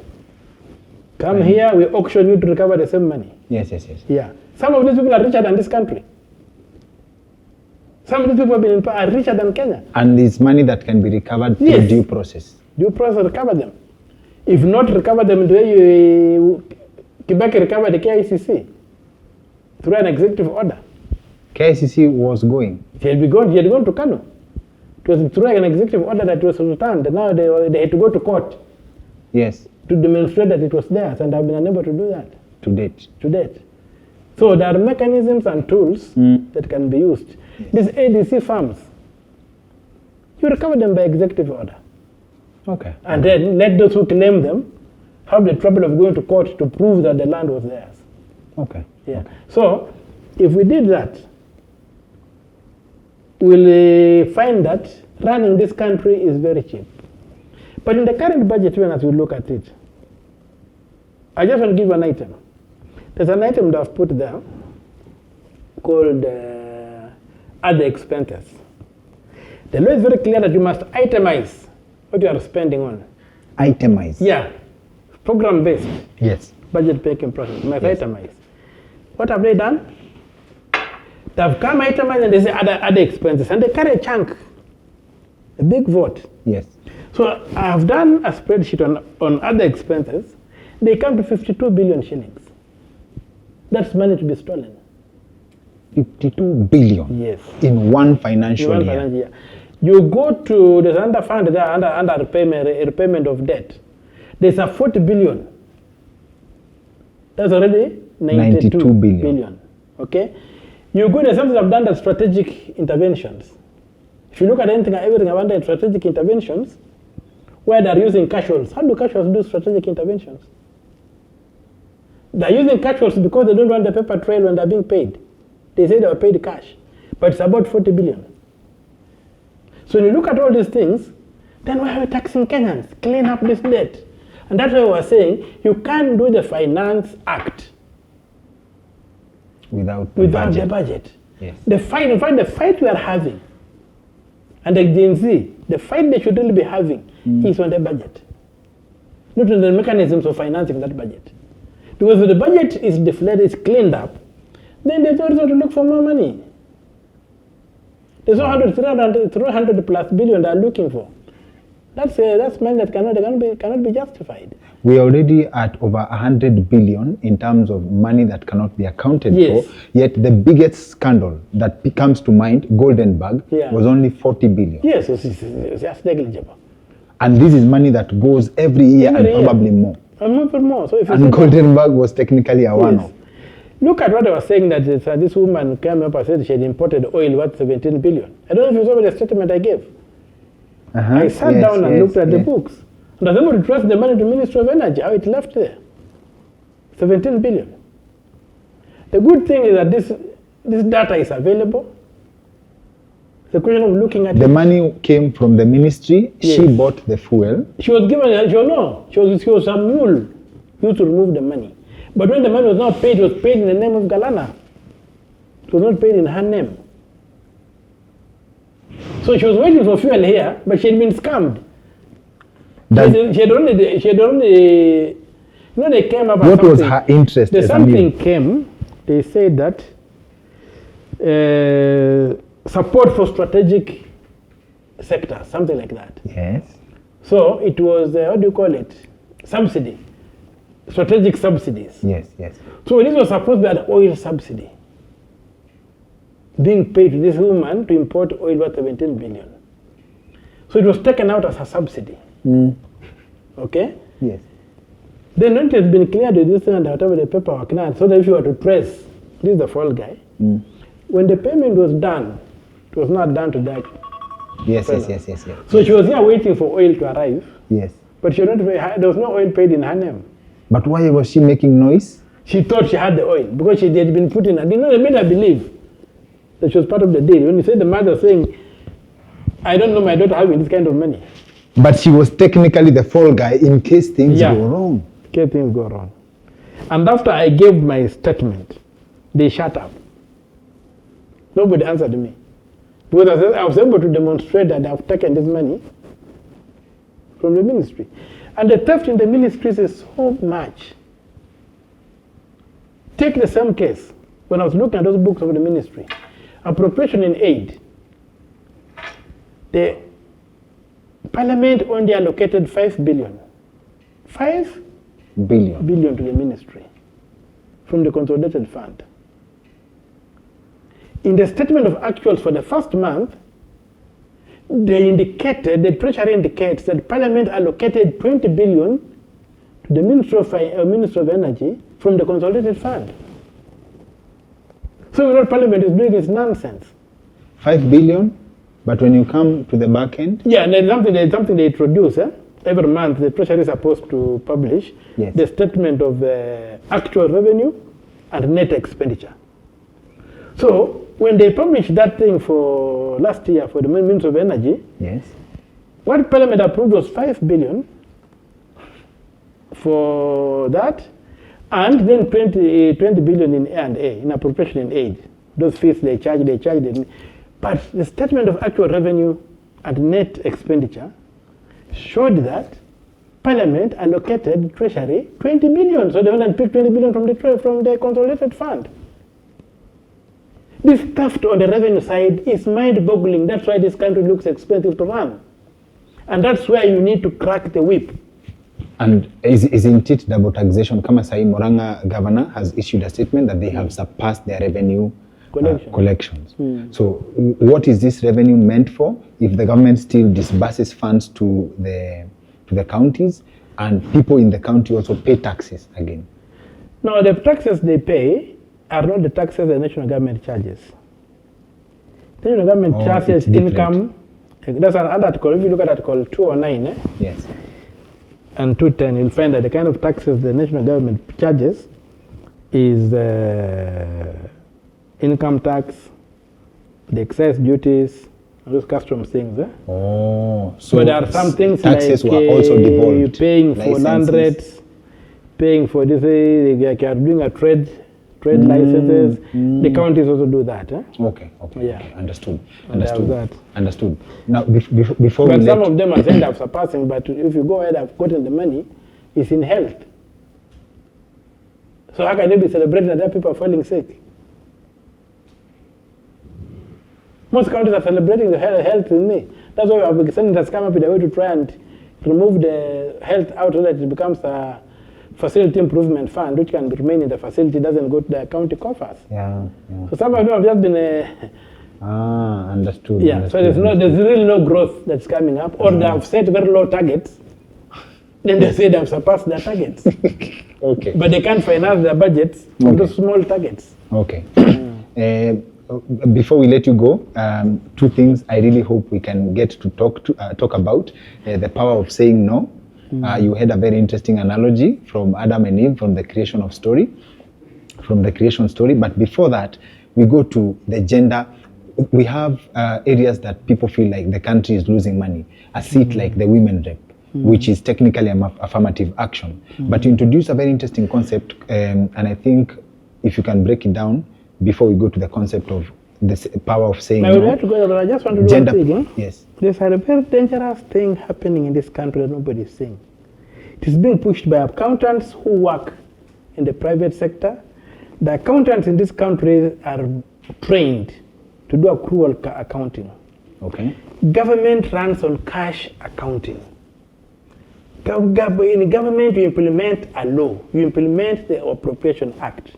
Come here, we auction you to recover the same money. Yes. Yeah. Some of these people are richer than this country. Some of these people have been are richer than Kenya. And it's money that can be recovered through Yes. due process. Due process recover them. If not recover them the way Kibaki recovered the KICC through an executive order. KICC was going. He had gone to Kano. It was through an executive order that was returned. And now they had to go to court Yes. to demonstrate that it was theirs, and have been unable to do that To date. to date. So there are mechanisms and tools that can be used. These ADC farms, you recover them by executive order. Okay. And then let those who claim them have the trouble of going to court to prove that the land was theirs. Okay. Yeah. So if we did that, will find that running this country is very cheap. But in the current budget, even as we look at it, I just want to give an item. There's an item that I've put there called other expenses. The law is very clear that you must itemize what you are spending on. Itemize. Yeah, program-based Yes. budget making process. You must Yes. itemize. What have they done? They've come itemized and they say other expenses, and they carry a chunk, a big vote. Yes. So I've done a spreadsheet on other expenses. They come to 52 billion shillings. That's money to be stolen. 52 billion. Yes. In one financial One year. financial year. You go to, there's another fund there under repayment of debt. There's a 40 billion. That's already 92 billion. Okay? You go to something I've done the strategic interventions. If you look at anything, everything I've done strategic interventions, where they're using casuals. How do casuals do strategic interventions? They're using casuals because they don't want the paper trail when they're being paid. They say they were paid cash, but it's about 40 billion. So when you look at all these things, then why are we taxing Kenyans? Clean up this debt. And that's why we're saying you can't do the Finance Act Without the budget. Yes. The fight, in fact, the fight we are having, and the Gen Z, the fight they should really be having is on the budget, not on the mechanisms of financing that budget. Because if the budget is deflated, is cleaned up, then there's no reason to look for more money. There's 300 plus billion they're looking for. That's money that cannot be justified. We are already at over 100 billion in terms of money that cannot be accounted Yes. for. Yet the biggest scandal that comes to mind, Golden Bag, Yeah. was only 40 billion. Yes, it's just negligible. And this is money that goes every year Every and year. probably more. And more. So if you And see Golden Bag was technically a yes. one-off. Look at what I was saying, that this woman came up and said she had imported oil worth 17 billion. I don't know if you saw the statement I gave. I sat down and looked at the books. And I was able to trace the money to Ministry of Energy, how it left there. 17 billion. The good thing is that this data is available. It's a question of looking at The it. money came from the ministry. Yes. She bought the fuel. She was given, she was some mule used to remove the money. But when the money was not paid, it was paid in the name of Galana. It was not paid in her name. So she was waiting for fuel here, but she had been scammed. She had only, they came up. What was her interest? There's as a something mule? came. They said that support for strategic sector, something like that. Yes. So it was what do you call it? Subsidy, strategic subsidies. Yes. So this was supposed to be an oil subsidy being paid to this woman to import oil worth 17 billion. So it was taken out as a subsidy. Okay? Yes. Then when it has been cleared with this thing and whatever the paperwork now, so that if you were to trace, this is the fall guy. When the payment was done, it was not done to that. Yes. So she was here waiting for oil to arrive, Yes. but she didn't, there was no oil paid in her name. But why was she making noise? She thought she had the oil because she had been put in. They made her believe that she was part of the deal. When you say the mother saying, I don't know my daughter having this kind of money. But she was technically the fall guy in case things go wrong. In case things go wrong. And after I gave my statement, they shut up. Nobody answered me. Because I was able to demonstrate that I've taken this money from the ministry. And the theft in the ministries is so much. Take the same case. When I was looking at those books of the ministry, appropriation in aid, the Parliament only allocated 5 billion. 5 billion to the ministry from the consolidated fund. In the statement of actuals for the first month, the treasury indicates that Parliament allocated 20 billion to the Ministry of Energy from the consolidated fund. So what Parliament is doing is nonsense. 5 billion, but when you come to the back end? Yeah, and there's something they introduce. Every month, the treasury is supposed to publish the statement of actual revenue and net expenditure. So when they published that thing for last year for the Ministry of Energy, Yes. what Parliament approved was 5 billion for that, and then 20 billion in A&A, in appropriation in aid. Those fees they charge. But the statement of actual revenue and net expenditure showed that Parliament allocated Treasury 20 billion. So they went and picked 20 billion from the consolidated fund. This theft on the revenue side is mind-boggling. That's why this country looks expensive to run. And that's where you need to crack the whip. And isn't it double taxation? Kama sahi Moranga governor has issued a statement that they have surpassed their revenue collections. So what is this revenue meant for if the government still disburses funds to the counties and people in the county also pay taxes again? No, the taxes they pay are not the taxes the national government charges. The national government charges income. That's an article. If you look at Article 209, Yes. and 210, you'll find that the kind of taxes the national government charges is income tax, the excess duties, and those customs things. Oh, So there are some things taxes like were also devolved. paying for land Licenses. rates, paying for this, like you are doing a trade licenses. The counties also do that. Okay. Yeah. Okay. Understood. And they have that. Understood. Now, before But we some let of them are saying they're surpassing, but if you go ahead, I've gotten the money, it's in health. So how can they be celebrating that other people are falling sick? Most countries are celebrating the health in me. That's why our senators come up with a way to try and remove the health out so that it becomes a facility improvement fund, which can remain in the facility, doesn't go to the county coffers. Yeah. So some of them have just been Understood. yeah, so there's really no growth that's coming up, or they have set very low targets. Then they say they have surpassed their targets, Okay. but they can't finance their budgets from those small targets. Okay. Before we let you go, two things I really hope we can get to talk about. The power of saying no. You had a very interesting analogy from Adam and Eve, from the creation story. But before that, we go to the gender. We have areas that people feel like the country is losing money. A seat like the women rep, which is technically an affirmative action. But you introduce a very interesting concept, and I think if you can break it down before we go to the concept of the power of saying I would no. like to go, but I just want to do Gender, one thing. yes. There's a very dangerous thing happening in this country that nobody is saying. It is being pushed by accountants who work in the private sector. The accountants in this country are trained to do accrual accounting. Okay. Government runs on cash accounting. In government, you implement a law. You implement the Appropriation Act.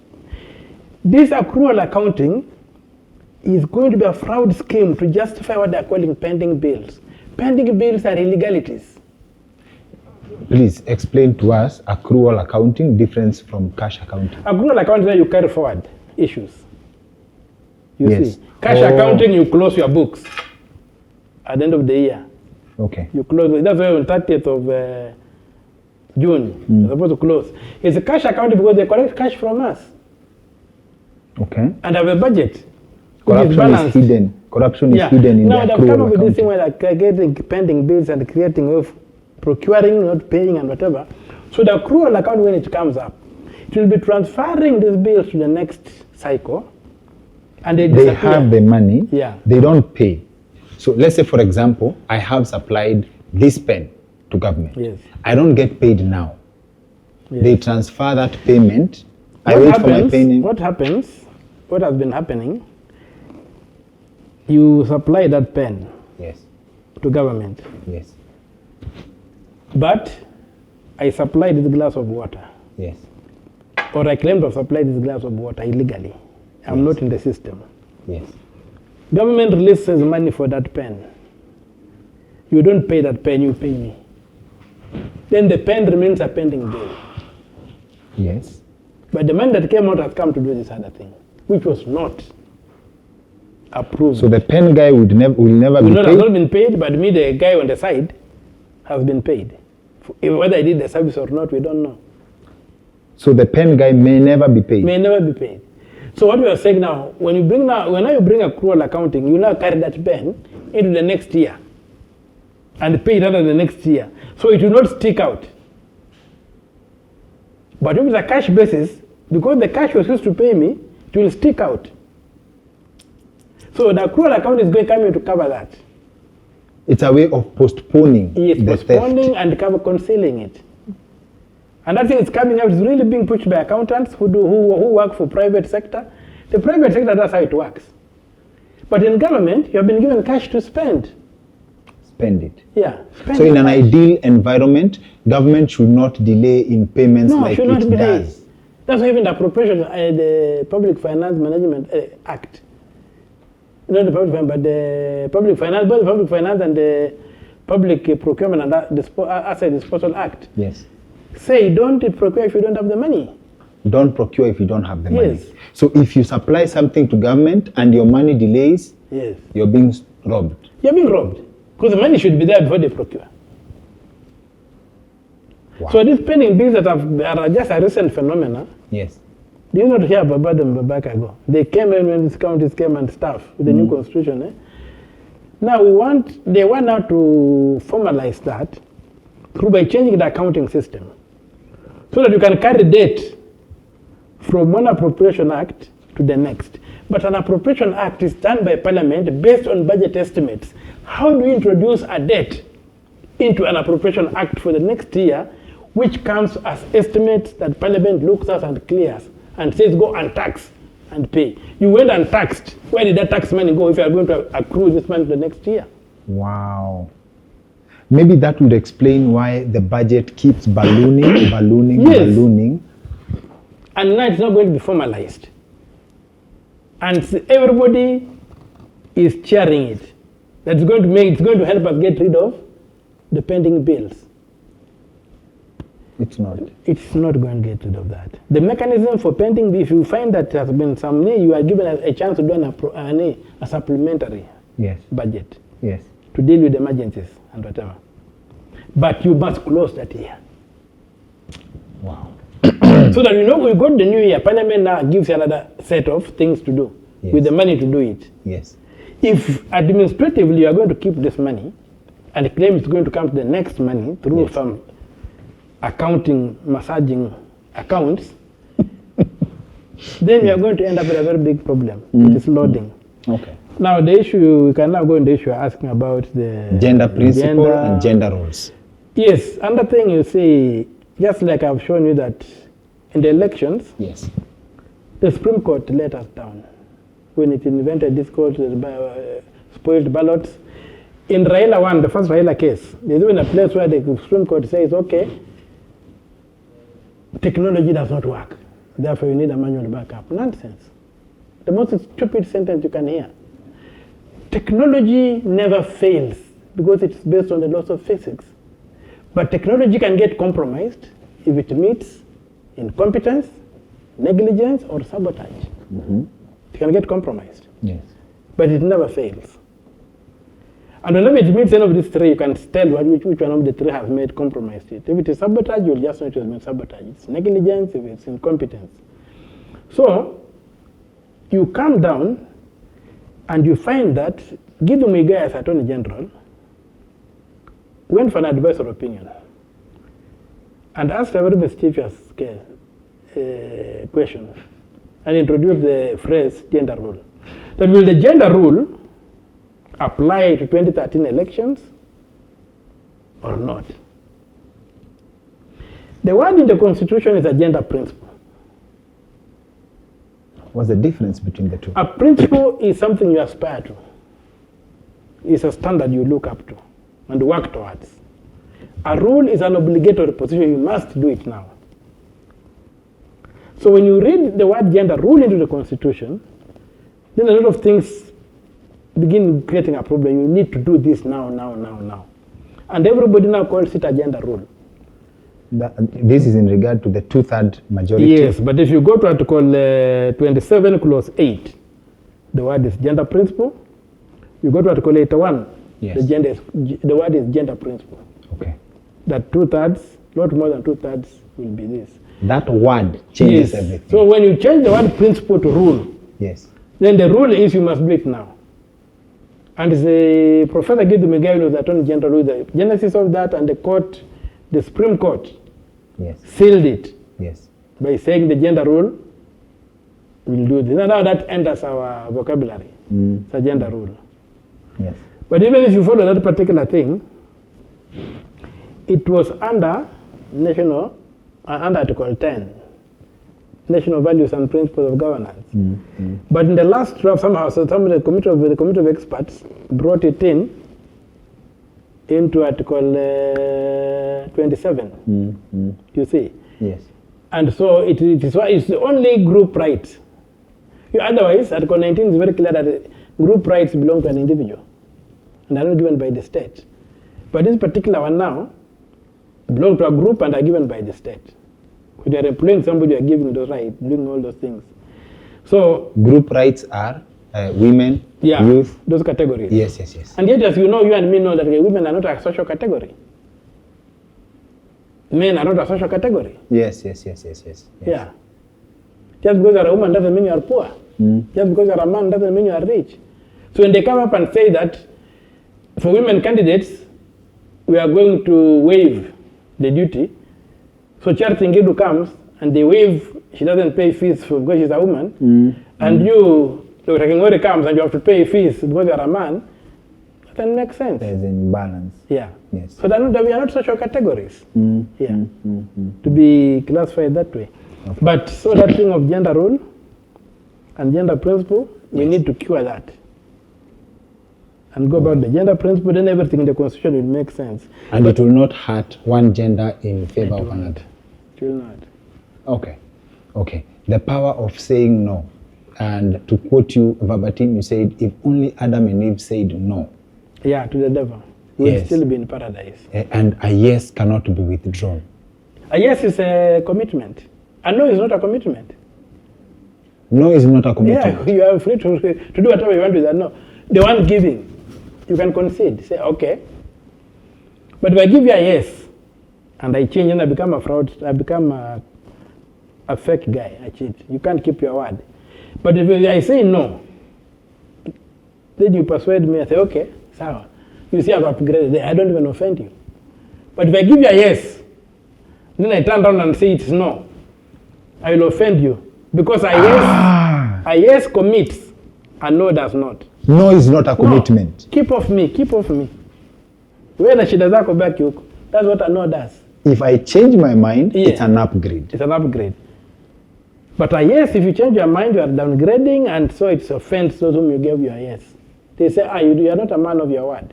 This accrual accounting is going to be a fraud scheme to justify what they're calling pending bills. Pending bills are illegalities. Please explain to us accrual accounting difference from cash accounting. Accrual accounting is where you carry forward issues. You Yes. see, cash accounting, you close your books at the end of the year. Okay. You close. That's why on 30th of June, you're supposed to close. It's a cash accounting because they collect cash from us Okay. and have a budget. which Corruption is balanced. hidden. Corruption is hidden in now the they've come accrual up with this thing accounting. where they're getting pending bills and creating of procuring, not paying, and whatever. So the accrual account, when it comes up, it will be transferring these bills to the next cycle, and they They disappear. have the money. Yeah. They don't pay. So let's say, for example, I have supplied this pen to government. Yes. I don't get paid now. Yes. They transfer that payment. I wait for my payment. What happens? What has been happening? You supply that pen Yes. to government, Yes. but I supply this glass of water, Yes. or I claim to have supplied this glass of water illegally. I'm not in the system. Yes. Government releases money for that pen. You don't pay that pen, you pay me. Then the pen remains a pending bill. Yes. But the money that came out has come to do this other thing, which was not approved. So the pen guy will never will be not have paid. not been paid, but me, the guy on the side, has been paid. Whether I did the service or not, we don't know. So the pen guy may never be paid. May never be paid. So what we are saying now, when you bring accrual accounting, you now carry that pen into the next year and pay it under the next year. So it will not stick out. But if it's a cash basis, because the cash was used to pay me, it will stick out. So the accrual account is going to come in to cover that. It's a way of postponing Yes, the postponing theft. and concealing it. And that thing is coming out, is really being pushed by accountants who work for private sector. The private sector, that's how it works. But in government, you have been given cash to spend. Spend it. Yeah. So in an ideal environment, government should not delay in payments like should not it be does. there. That's why even the appropriation, the Public Finance Management Act, not the public finance, but the public finance, both the public finance and the Public Procurement and Asset Disposal Act. Yes. Say don't procure if you don't have the money. Don't procure if you don't have the money. Yes. So if you supply something to government and your money delays, Yes. you're being robbed. You're being robbed. Because the money should be there before they procure. Wow. So these pending bills that are just a recent phenomena, Yes. do you not hear about them back ago? They came in when these counties came and stuff with the new constitution. Now they want now to formalize that through by changing the accounting system. So that you can carry debt from one appropriation act to the next. But an appropriation act is done by Parliament based on budget estimates. How do you introduce a debt into an appropriation act for the next year, which comes as estimates that Parliament looks at and clears and says go and tax and pay? You went and taxed. Where did that tax money go if you are going to accrue this money to the next year? Wow. Maybe that would explain why the budget keeps ballooning, Yes. ballooning. And now it's not going to be formalized. And everybody is cheering it. It's going to help us get rid of the pending bills. It's not. It's not going to get rid of that. The mechanism for pending, if you find that there has been some need, you are given a chance to do a supplementary Yes. budget Yes. to deal with emergencies and whatever. But you must close that year. Wow. So that we go to the new year, Parliament now gives you another set of things to do Yes. with the money to do it. Yes. If administratively you are going to keep this money and claim it's going to come to the next money through Yes. some accounting, massaging accounts, then you are going to end up with a very big problem, which is loading. Okay. Now the issue, we can now go into the issue you're asking about the Gender principle and gender roles. Yes, another thing you see, just like I've shown you that in the elections, Yes. the Supreme Court let us down when it invented this called spoiled ballots. In Raila 1, the first Raila case, there's even a place where the Supreme Court says, okay, technology does not work, therefore you need a manual backup. Nonsense. The most stupid sentence you can hear. Technology never fails because it's based on the laws of physics. But technology can get compromised if it meets incompetence, negligence, or sabotage. It can get compromised. Yes. But it never fails. And whenever it meets any of these three, you can tell which one of the three has made compromised it. If it is sabotage, you'll just know it has been sabotage. It's negligence, if it's incompetence. So, you come down and you find that Gideon Muigai as Attorney General went for an advisory opinion and asked a very mischievous question and introduced the phrase gender rule. That will the gender rule apply to 2013 elections or not? The word in the Constitution is a gender principle. What's the difference between the two? A principle is something you aspire to. It's a standard you look up to and work towards. A rule is an obligatory position. You must do it now. So when you read the word gender rule into the Constitution, then a lot of things begin creating a problem. You need to do this now. And everybody now calls it a gender rule. This is in regard to the 2/3 majority. Yes, but if you go to Article 27, Clause 8, the word is gender principle. You go to Article 81, Yes. the word is gender principle. Okay. That 2/3, not more than 2/3 will be this. That word changes Yes. everything. So when you change the word principle to rule, Yes. then the rule is you must do it now. And the Professor Gideon Mugai was the Attorney General with the genesis of that, and the court, the Supreme Court, Yes. sealed it Yes. by saying the gender rule will do this. Now that enters our vocabulary, the gender rule. Yes. But even if you follow that particular thing, it was under national, under Article 10, national values and principles of governance. But in the last draft, somehow, so some of the committee of experts brought it into Article 27. You see, Yes. and so it's the only group right. Otherwise, Article 19 is very clear that group rights belong to an individual and are not given by the state. But this particular one now belong to a group and are given by the state. When you are employing somebody, you are giving those rights, doing all those things. So Group rights are women, youth. those categories. Yes, yes, yes. And yet, as you know, you and me know that women are not a social category. Men are not a social category. Yes, yes, yes, yes, yes. Yeah. Just because you're a woman doesn't mean you are poor. Just because you're a man doesn't mean you are rich. So when they come up and say that for women candidates, we are going to waive the duty. So Charity Ngidu comes and they waive, she doesn't pay fees for, because she's a woman. And you, Dr. Kingori comes and you have to pay fees because you're a man. That doesn't make sense. There's an imbalance. Yeah. Yes. So we are not social categories. Yeah. To be classified that way. Okay. But so that thing of gender rule and gender principle, we need to cure that. And go about the gender principle, then everything in the constitution will make sense. And it will not hurt one gender in favor of another. It will not. Okay. Okay. The power of saying no. And to quote you verbatim, you said, if only Adam and Eve said no. Yeah, to the devil. We will Yes. still be in paradise. And a yes cannot be withdrawn. A yes is a commitment. A no is not a commitment. No is not a commitment. Yeah, you are free to do whatever you want with that no. The one giving, you can concede. Say, okay. But if I give you a yes, and I change and I become a fraud, I become a fake guy, I cheat. You can't keep your word. But if I say no, then you persuade me, I say, okay, sawa. You see, I've upgraded. I don't even offend you. But if I give you a yes, then I turn around and say it's no, I will offend you. Because a yes commits, a no does not. No is not a commitment. No. Keep off me, keep off me. Whether shida zako baki huko. That's what a no does. If I change my mind, Yeah. it's an upgrade. It's an upgrade. But a yes, if you change your mind, you are downgrading, and so it's offense those whom you gave your yes. They say, you are not a man of your word.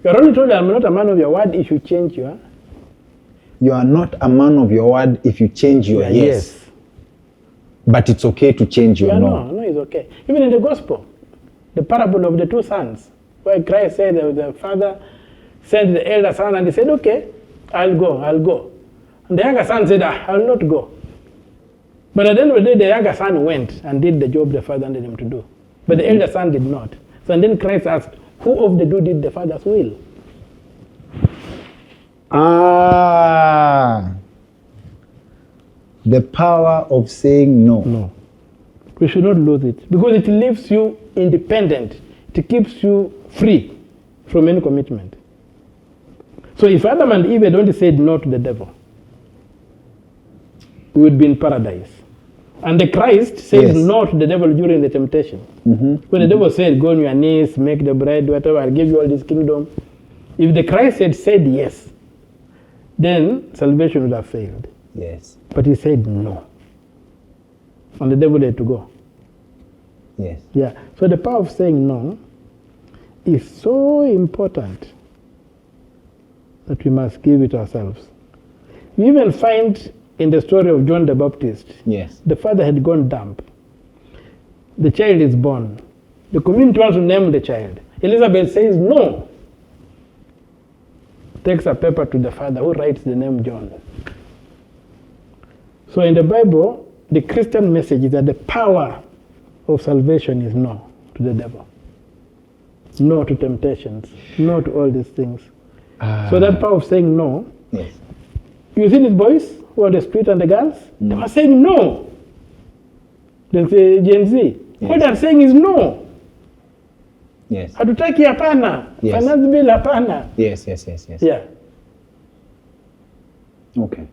You are only told I'm not a man of your word if you change your You are not a man of your word if you change your yes. But it's okay to change your Yeah, no. no, it's okay. Even in the gospel, the parable of the two sons, where Christ said the father sent the elder son and he said, okay, I'll go. And the younger son said, I'll not go. But at the end of the day, the younger son went and did the job the father wanted him to do. But the elder son did not. So and then Christ asked, who of the two did the father's will? The power of saying no. No. We should not lose it because it leaves you independent. It keeps you free from any commitment. So if Adam and Eve had only said no to the devil, we would be in paradise. And the Christ said no to the devil during the temptation. When the devil said, go on your knees, make the bread, whatever, I'll give you all this kingdom. If the Christ had said yes, then salvation would have failed. Yes. But he said no. And the devil had to go. Yes. Yeah. So the power of saying no is so important that we must give it ourselves. We even find in the story of John the Baptist, Yes. the father had gone dumb. The child is born. The community wants to name the child. Elizabeth says no. Takes a paper to the father who writes the name John. So in the Bible, the Christian message is that the power of salvation is no to the devil. No to temptations. No to all these things. So that power of saying no. Yes. You see these boys who on the street and the girls, they were saying no. The Gen Z. Yes. What they're saying is no. Yes. Hatutaki hapana. Yes. Finance bill hapana. Yes. Yeah. Okay.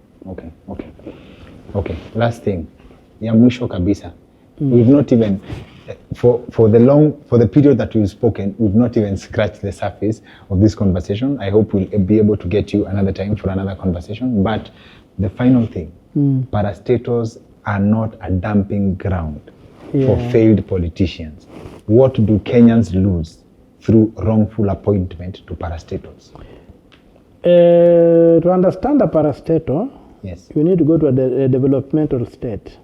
Last thing. Ya mwisho kabisa. We've not even for the period that we've spoken, we've not even scratched the surface of this conversation. I hope we'll be able to get you another time for another conversation. But the final thing, parastatals are not a dumping ground for failed politicians. What do Kenyans lose through wrongful appointment to parastatals? To understand a parastatal, Yes. you need to go to a developmental state.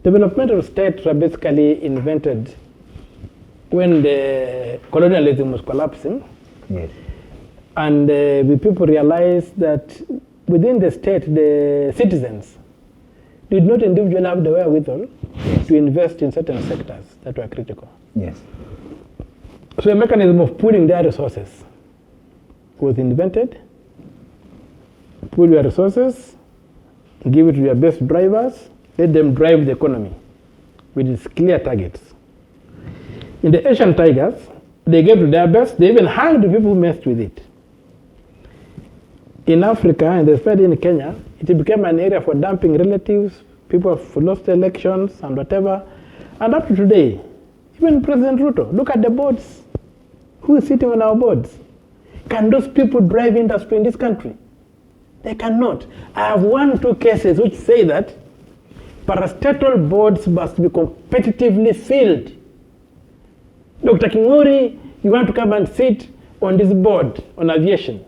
Developmental states were basically invented when the colonialism was collapsing. Yes. And the people realized that within the state, the citizens did not individually have the wherewithal to invest in certain sectors that were critical. Yes. So a mechanism of pooling their resources was invented. Pool your resources, give it to your best drivers, let them drive the economy with its clear targets. In the Asian tigers, they gave to their best, they even hanged the people who messed with it. In Africa, and especially in Kenya, it became an area for dumping relatives, people have lost elections and whatever. And up to today, even President Ruto, look at the boards. Who is sitting on our boards? Can those people drive industry in this country? They cannot. I have 1-2 cases which say that parastatal boards must be competitively filled. Dr. Kingori, you want to come and sit on this board on aviation.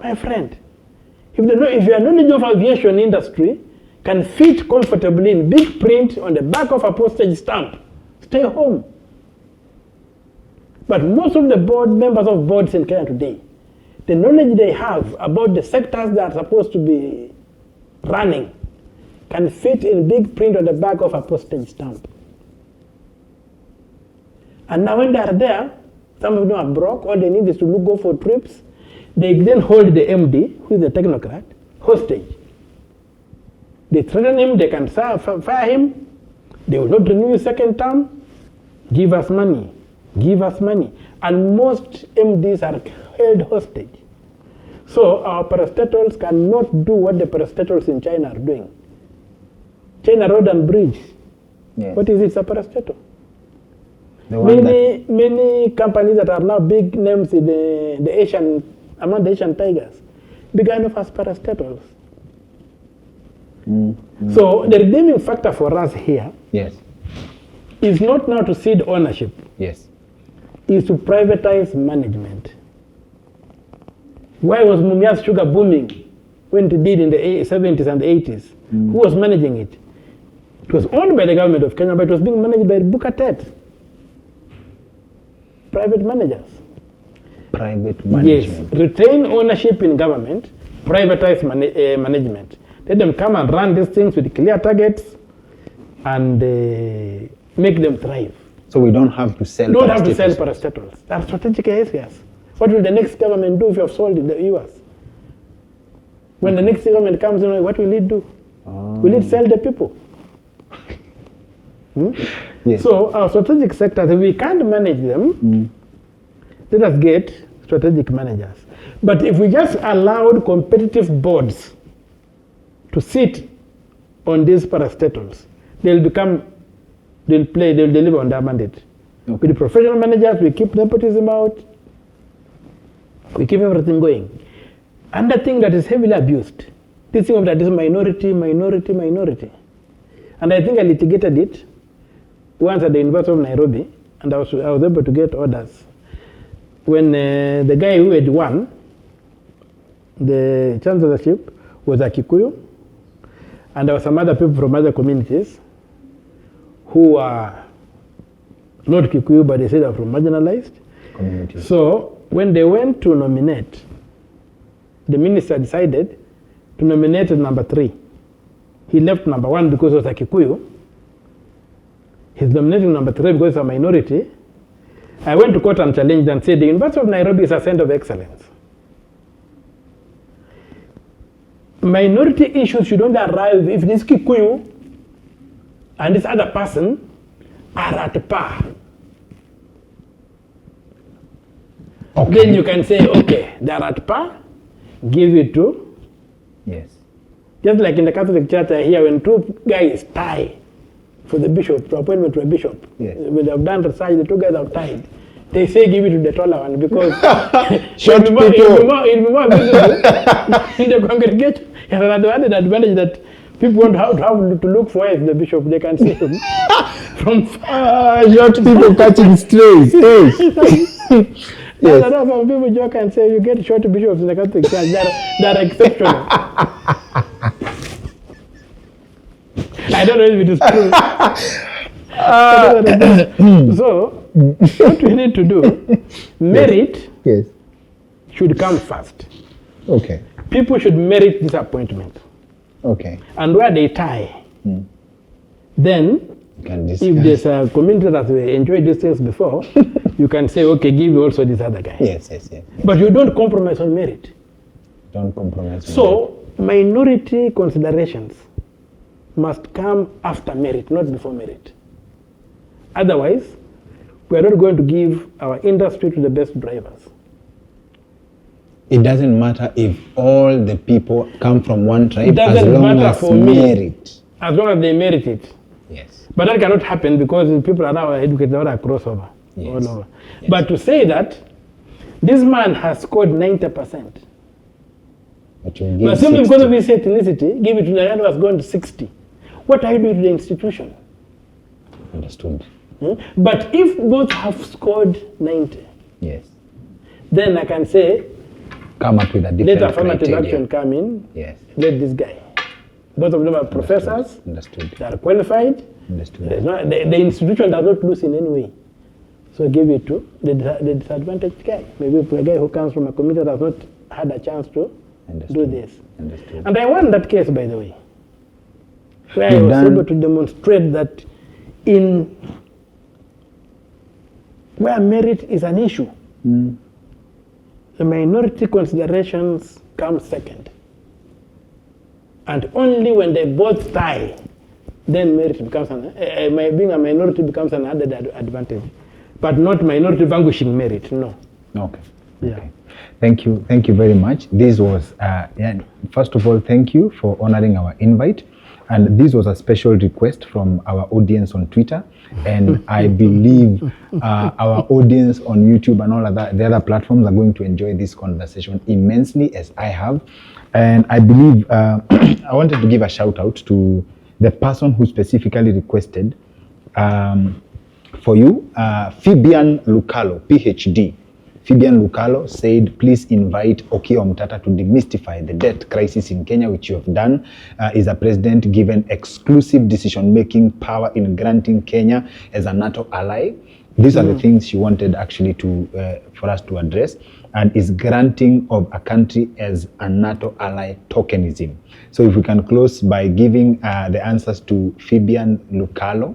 My friend, if your knowledge of aviation industry can fit comfortably in big print on the back of a postage stamp, stay home. But most of the board members of boards in Kenya today, the knowledge they have about the sectors that are supposed to be running can fit in big print on the back of a postage stamp. And now when they are there, some of them are broke, all they need is to go for trips. They then hold the MD, who is the technocrat, hostage. They threaten him, they can fire him, they will not renew his second term, give us money, give us money. And most MDs are held hostage. So our parastatals cannot do what the parastatals in China are doing. China Road and Bridge. Yes. What is it? It's a parastatal. Many companies that are now big names in the Asian, among the Asian tigers, began off as parastatals. So the redeeming factor for us here is not now to cede ownership. Yes. Is to privatize management. Why was Mumias sugar booming when it did in the 70s and 80s? Who was managing it? It was owned by the government of Kenya, but it was being managed by Bukatet. Private managers. Private management. Yes. Retain ownership in government, privatize management. Let them come and run these things with clear targets and make them thrive. So we don't have to sell parastatals. They are strategic areas. What will the next government do if you have sold the yours? When the next government comes in, what will it do? Will it sell the people? Yes. So our strategic sectors, if we can't manage them, let us get strategic managers. But if we just allowed competitive boards to sit on these parastatals, they'll deliver on their mandate. With the professional managers, we keep nepotism out, we keep everything going. And the thing that is heavily abused, this thing of that is minority. And I think I litigated it once at the University of Nairobi, and I was able to get orders. When the guy who had won the chancellorship was a Kikuyu, and there were some other people from other communities who are not Kikuyu, but they said they are from marginalized communities. So when they went to nominate, the minister decided to nominate number 3. He left number 1 because it was a Kikuyu. He's nominating number 3 because it's a minority. I went to court and challenged and said the University of Nairobi is a center of excellence. minority issues should only arrive if this Kikuyu and this other person are at par. Okay. Then you can say, okay, they are at par, give it to. Yes. Just like in the Catholic Church here, when two guys tie for the bishop, to appointment to a bishop, Yes. when they have done research, the two guys have tied. They say give it to the taller one because Short it'll be people. more visible in the congregation. It has an added advantage that people won't have to look for the bishop. They can see him from far. Short people catching strays. Yes. Yes. I know some people joke and say you get short bishops in the Catholic Church. They're exceptional. I don't know if it is true. So, what we need to do, merit Yes. should come first. Okay. People should merit this appointment. Okay. And where they tie, then Can if there's a community that enjoyed these things before, you can say, okay, give also this other guy. Yes, yes, yes. But you don't compromise on merit. Don't compromise. So, minority considerations must come after merit, not before merit. Otherwise, we are not going to give our industry to the best drivers. It doesn't matter if all the people come from one tribe, It doesn't as long matter as for me. merit. As long as they merit it. Yes. But that cannot happen because people are now educated all across over. Yes. All over. Yes. But to say that this man has scored 90%, But you give but simply 60. because of his ethnicity, give it to the guy who has gone to 60. What are you doing to the institution? Understood. But if both have scored 90, Yes. then I can say, Come up with a different let affirmative criteria. action come in, Yes. let this guy. Both of them are professors, Understood. they are qualified, Understood. the institution does not lose in any way. So give it to the disadvantaged guy. Maybe a guy who comes from a community that has not had a chance to Understood. do this. Understood. And I won that case, by the way, where I You've was done- able to demonstrate that in where merit is an issue, the minority considerations come second. And only when they both tie, then merit becomes being a minority becomes an added advantage. But not minority vanquishing merit, no. Okay. Yeah. Okay. Thank you. Thank you very much. This was, first of all, thank you for honoring our invite. And this was a special request from our audience on Twitter. And I believe our audience on YouTube and all of that, the other platforms are going to enjoy this conversation immensely, as I have. And I believe I wanted to give a shout out to the person who specifically requested for you, Fabian Lucalo, PhD. Fabian Lucalo said, please invite Okiya Omtata to demystify the debt crisis in Kenya, which you have done. Is a president given exclusive decision-making power in granting Kenya as a NATO ally? These are the things she wanted actually to for us to address. And is granting of a country as a NATO ally tokenism? So if we can close by giving the answers to Fabian Lucalo.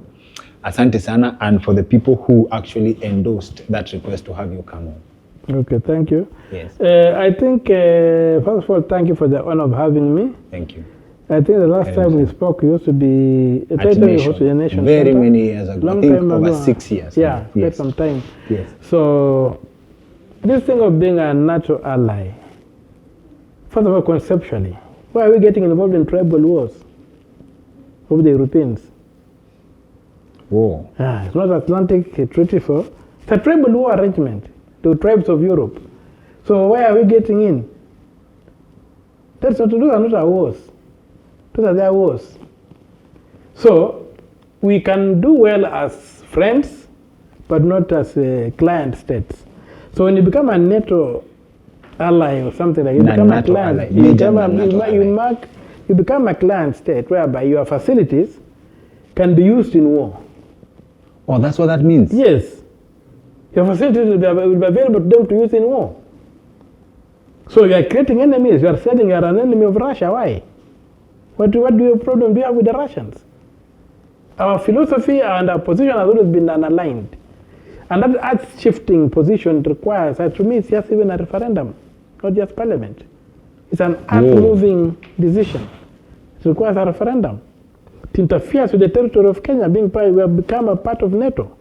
Asante sana, and for the people who actually endorsed that request to have you come on. Okay, thank you. Yes. I think, first of all, thank you for the honor of having me. Thank you. I think the last time we spoke used to be At Nation. Very Center. many years ago. Long I think time over ago. 6 years. Yeah, quite Yes. some time. Yes. So, this thing of being a NATO ally, first of all, conceptually, why are we getting involved in tribal wars of the Europeans? Whoa. It's not Atlantic Treaty for. It's a tribal war arrangement to tribes of Europe. So why are we getting in? Those are not our wars. Those are their wars. So we can do well as friends, but not as client states. So when you become a NATO ally or something like that, you become a NATO client. ally, You major become NATO ally. you become a client state whereby your facilities can be used in war. Oh, that's what that means? Yes. Your facilities will be available to them to use in war. So you are creating enemies. You are saying you are an enemy of Russia. Why? What problem do you have with the Russians? Our philosophy and our position has always been unaligned. And that earth-shifting position requires, to me, it's just even a referendum, not just parliament. It's an earth-moving decision. It requires a referendum. It interferes with the territory of Kenya, we have become a part of NATO.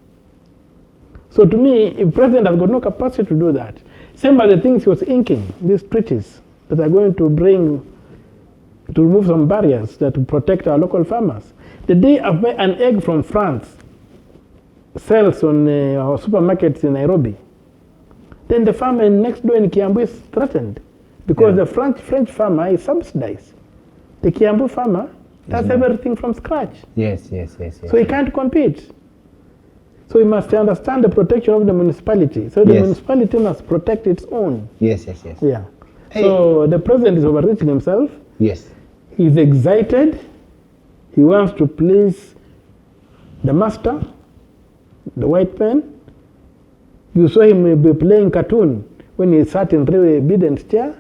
So to me, the president has got no capacity to do that. Same as the things he was inking, these treaties that are going to bring, to remove some barriers that will protect our local farmers. The day an egg from France sells on our supermarkets in Nairobi, then the farmer next door in Kiambu is threatened because the French farmer is subsidized. The Kiambu farmer does everything from scratch. Yes. So he can't compete. So he must understand the protection of the municipality. So the municipality must protect its own. Yes. Yeah. Hey. So the president is overreaching himself. Yes. He's excited. He wants to please the master, the white man. You saw him be playing cartoon when he sat in Biden's chair.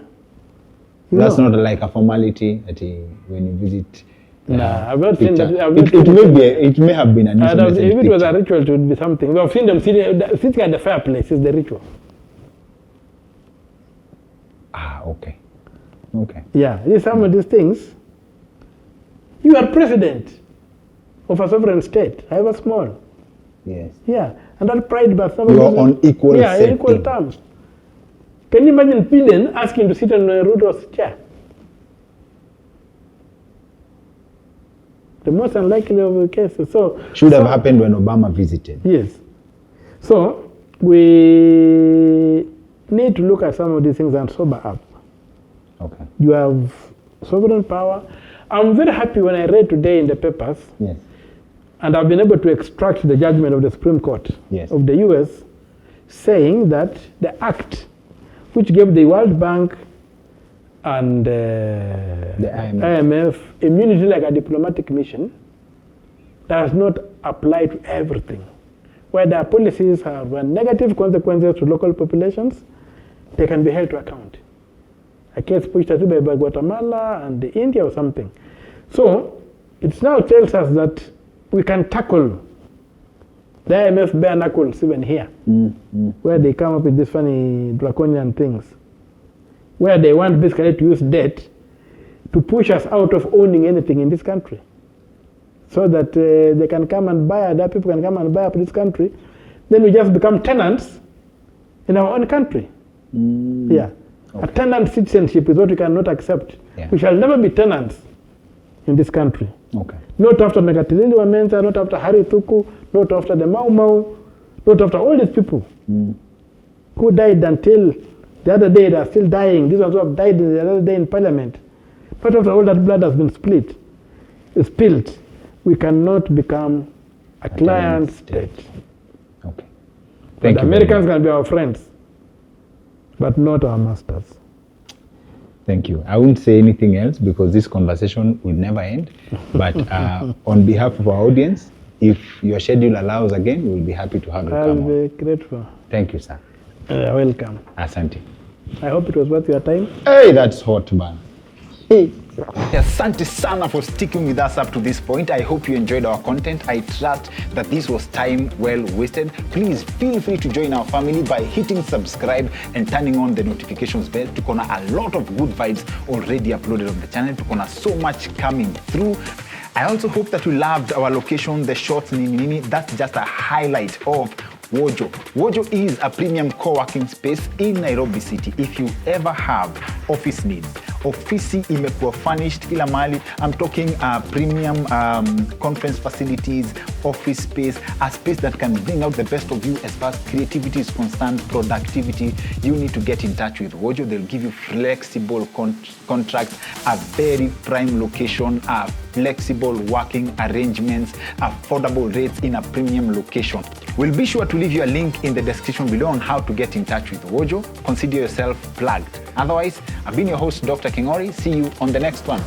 That's not like a formality that when you visit. I've not seen that. It may have been an innocent if it was a picture. ritual, it would be something. We've seen them sitting at the fireplace is the ritual. Okay. Yeah, some of these things. You are president of a sovereign state, however small. Yes. Yeah, and that pride must not You are on equal equal terms. Can you imagine Biden asking to sit on Ruto's chair? The most unlikely of the cases. Should have happened when Obama visited. Yes. So we need to look at some of these things and sober up. Okay. You have sovereign power. I'm very happy when I read today in the papers, and I've been able to extract the judgment of the Supreme Court of the US saying that the act which gave the World Bank and the IMF immunity like a diplomatic mission does not apply to everything. Where their policies have negative consequences to local populations, they can be held to account. A case pushed by Guatemala and India or something. So it now tells us that we can tackle the IMF bare knuckles even here, where they come up with these funny draconian things, where they want basically to use debt to push us out of owning anything in this country, so that they can come and buy, other people can come and buy up this country. Then we just become tenants in our own country. Yeah. A tenant citizenship is what we cannot accept. We shall never be tenants in this country. Not after Megatilili Wamenza, not after Hari Thuku, not after the Mau Mau, not after all these people who died until the other day. They are still dying. These ones who have died the other day in Parliament. But after all that blood has been spilled, we cannot become a client state. The Americans can be our friends, but not our masters. Thank you. I won't say anything else because this conversation will never end. But on behalf of our audience, if your schedule allows again, we'll be happy to have you come on. I'll be grateful. Thank you, sir. Welcome. Asante. I hope it was worth your time. Hey, that's hot, man. Hey. Asante sana for sticking with us up to this point. I hope you enjoyed our content. I trust that this was time well wasted. Please feel free to join our family by hitting subscribe and turning on the notifications bell. Tukona a lot of good vibes already uploaded on the channel. Tukona so much coming through. I also hope that you loved our location, the shots, nini. That's just a highlight of Wojo. Wojo is a premium co-working space in Nairobi City. If you ever have office needs, ofisi imekuwa furnished kila mahali. I'm talking premium conference facilities, office space, a space that can bring out the best of you as far as creativity is concerned, productivity. You need to get in touch with Wojo. They'll give you flexible contracts, a very prime location, flexible working arrangements, affordable rates in a premium location. We'll be sure to leave you a link in the description below on how to get in touch with Wojo. Consider yourself plugged. Otherwise, I've been your host, Dr. Kingori. See you on the next one.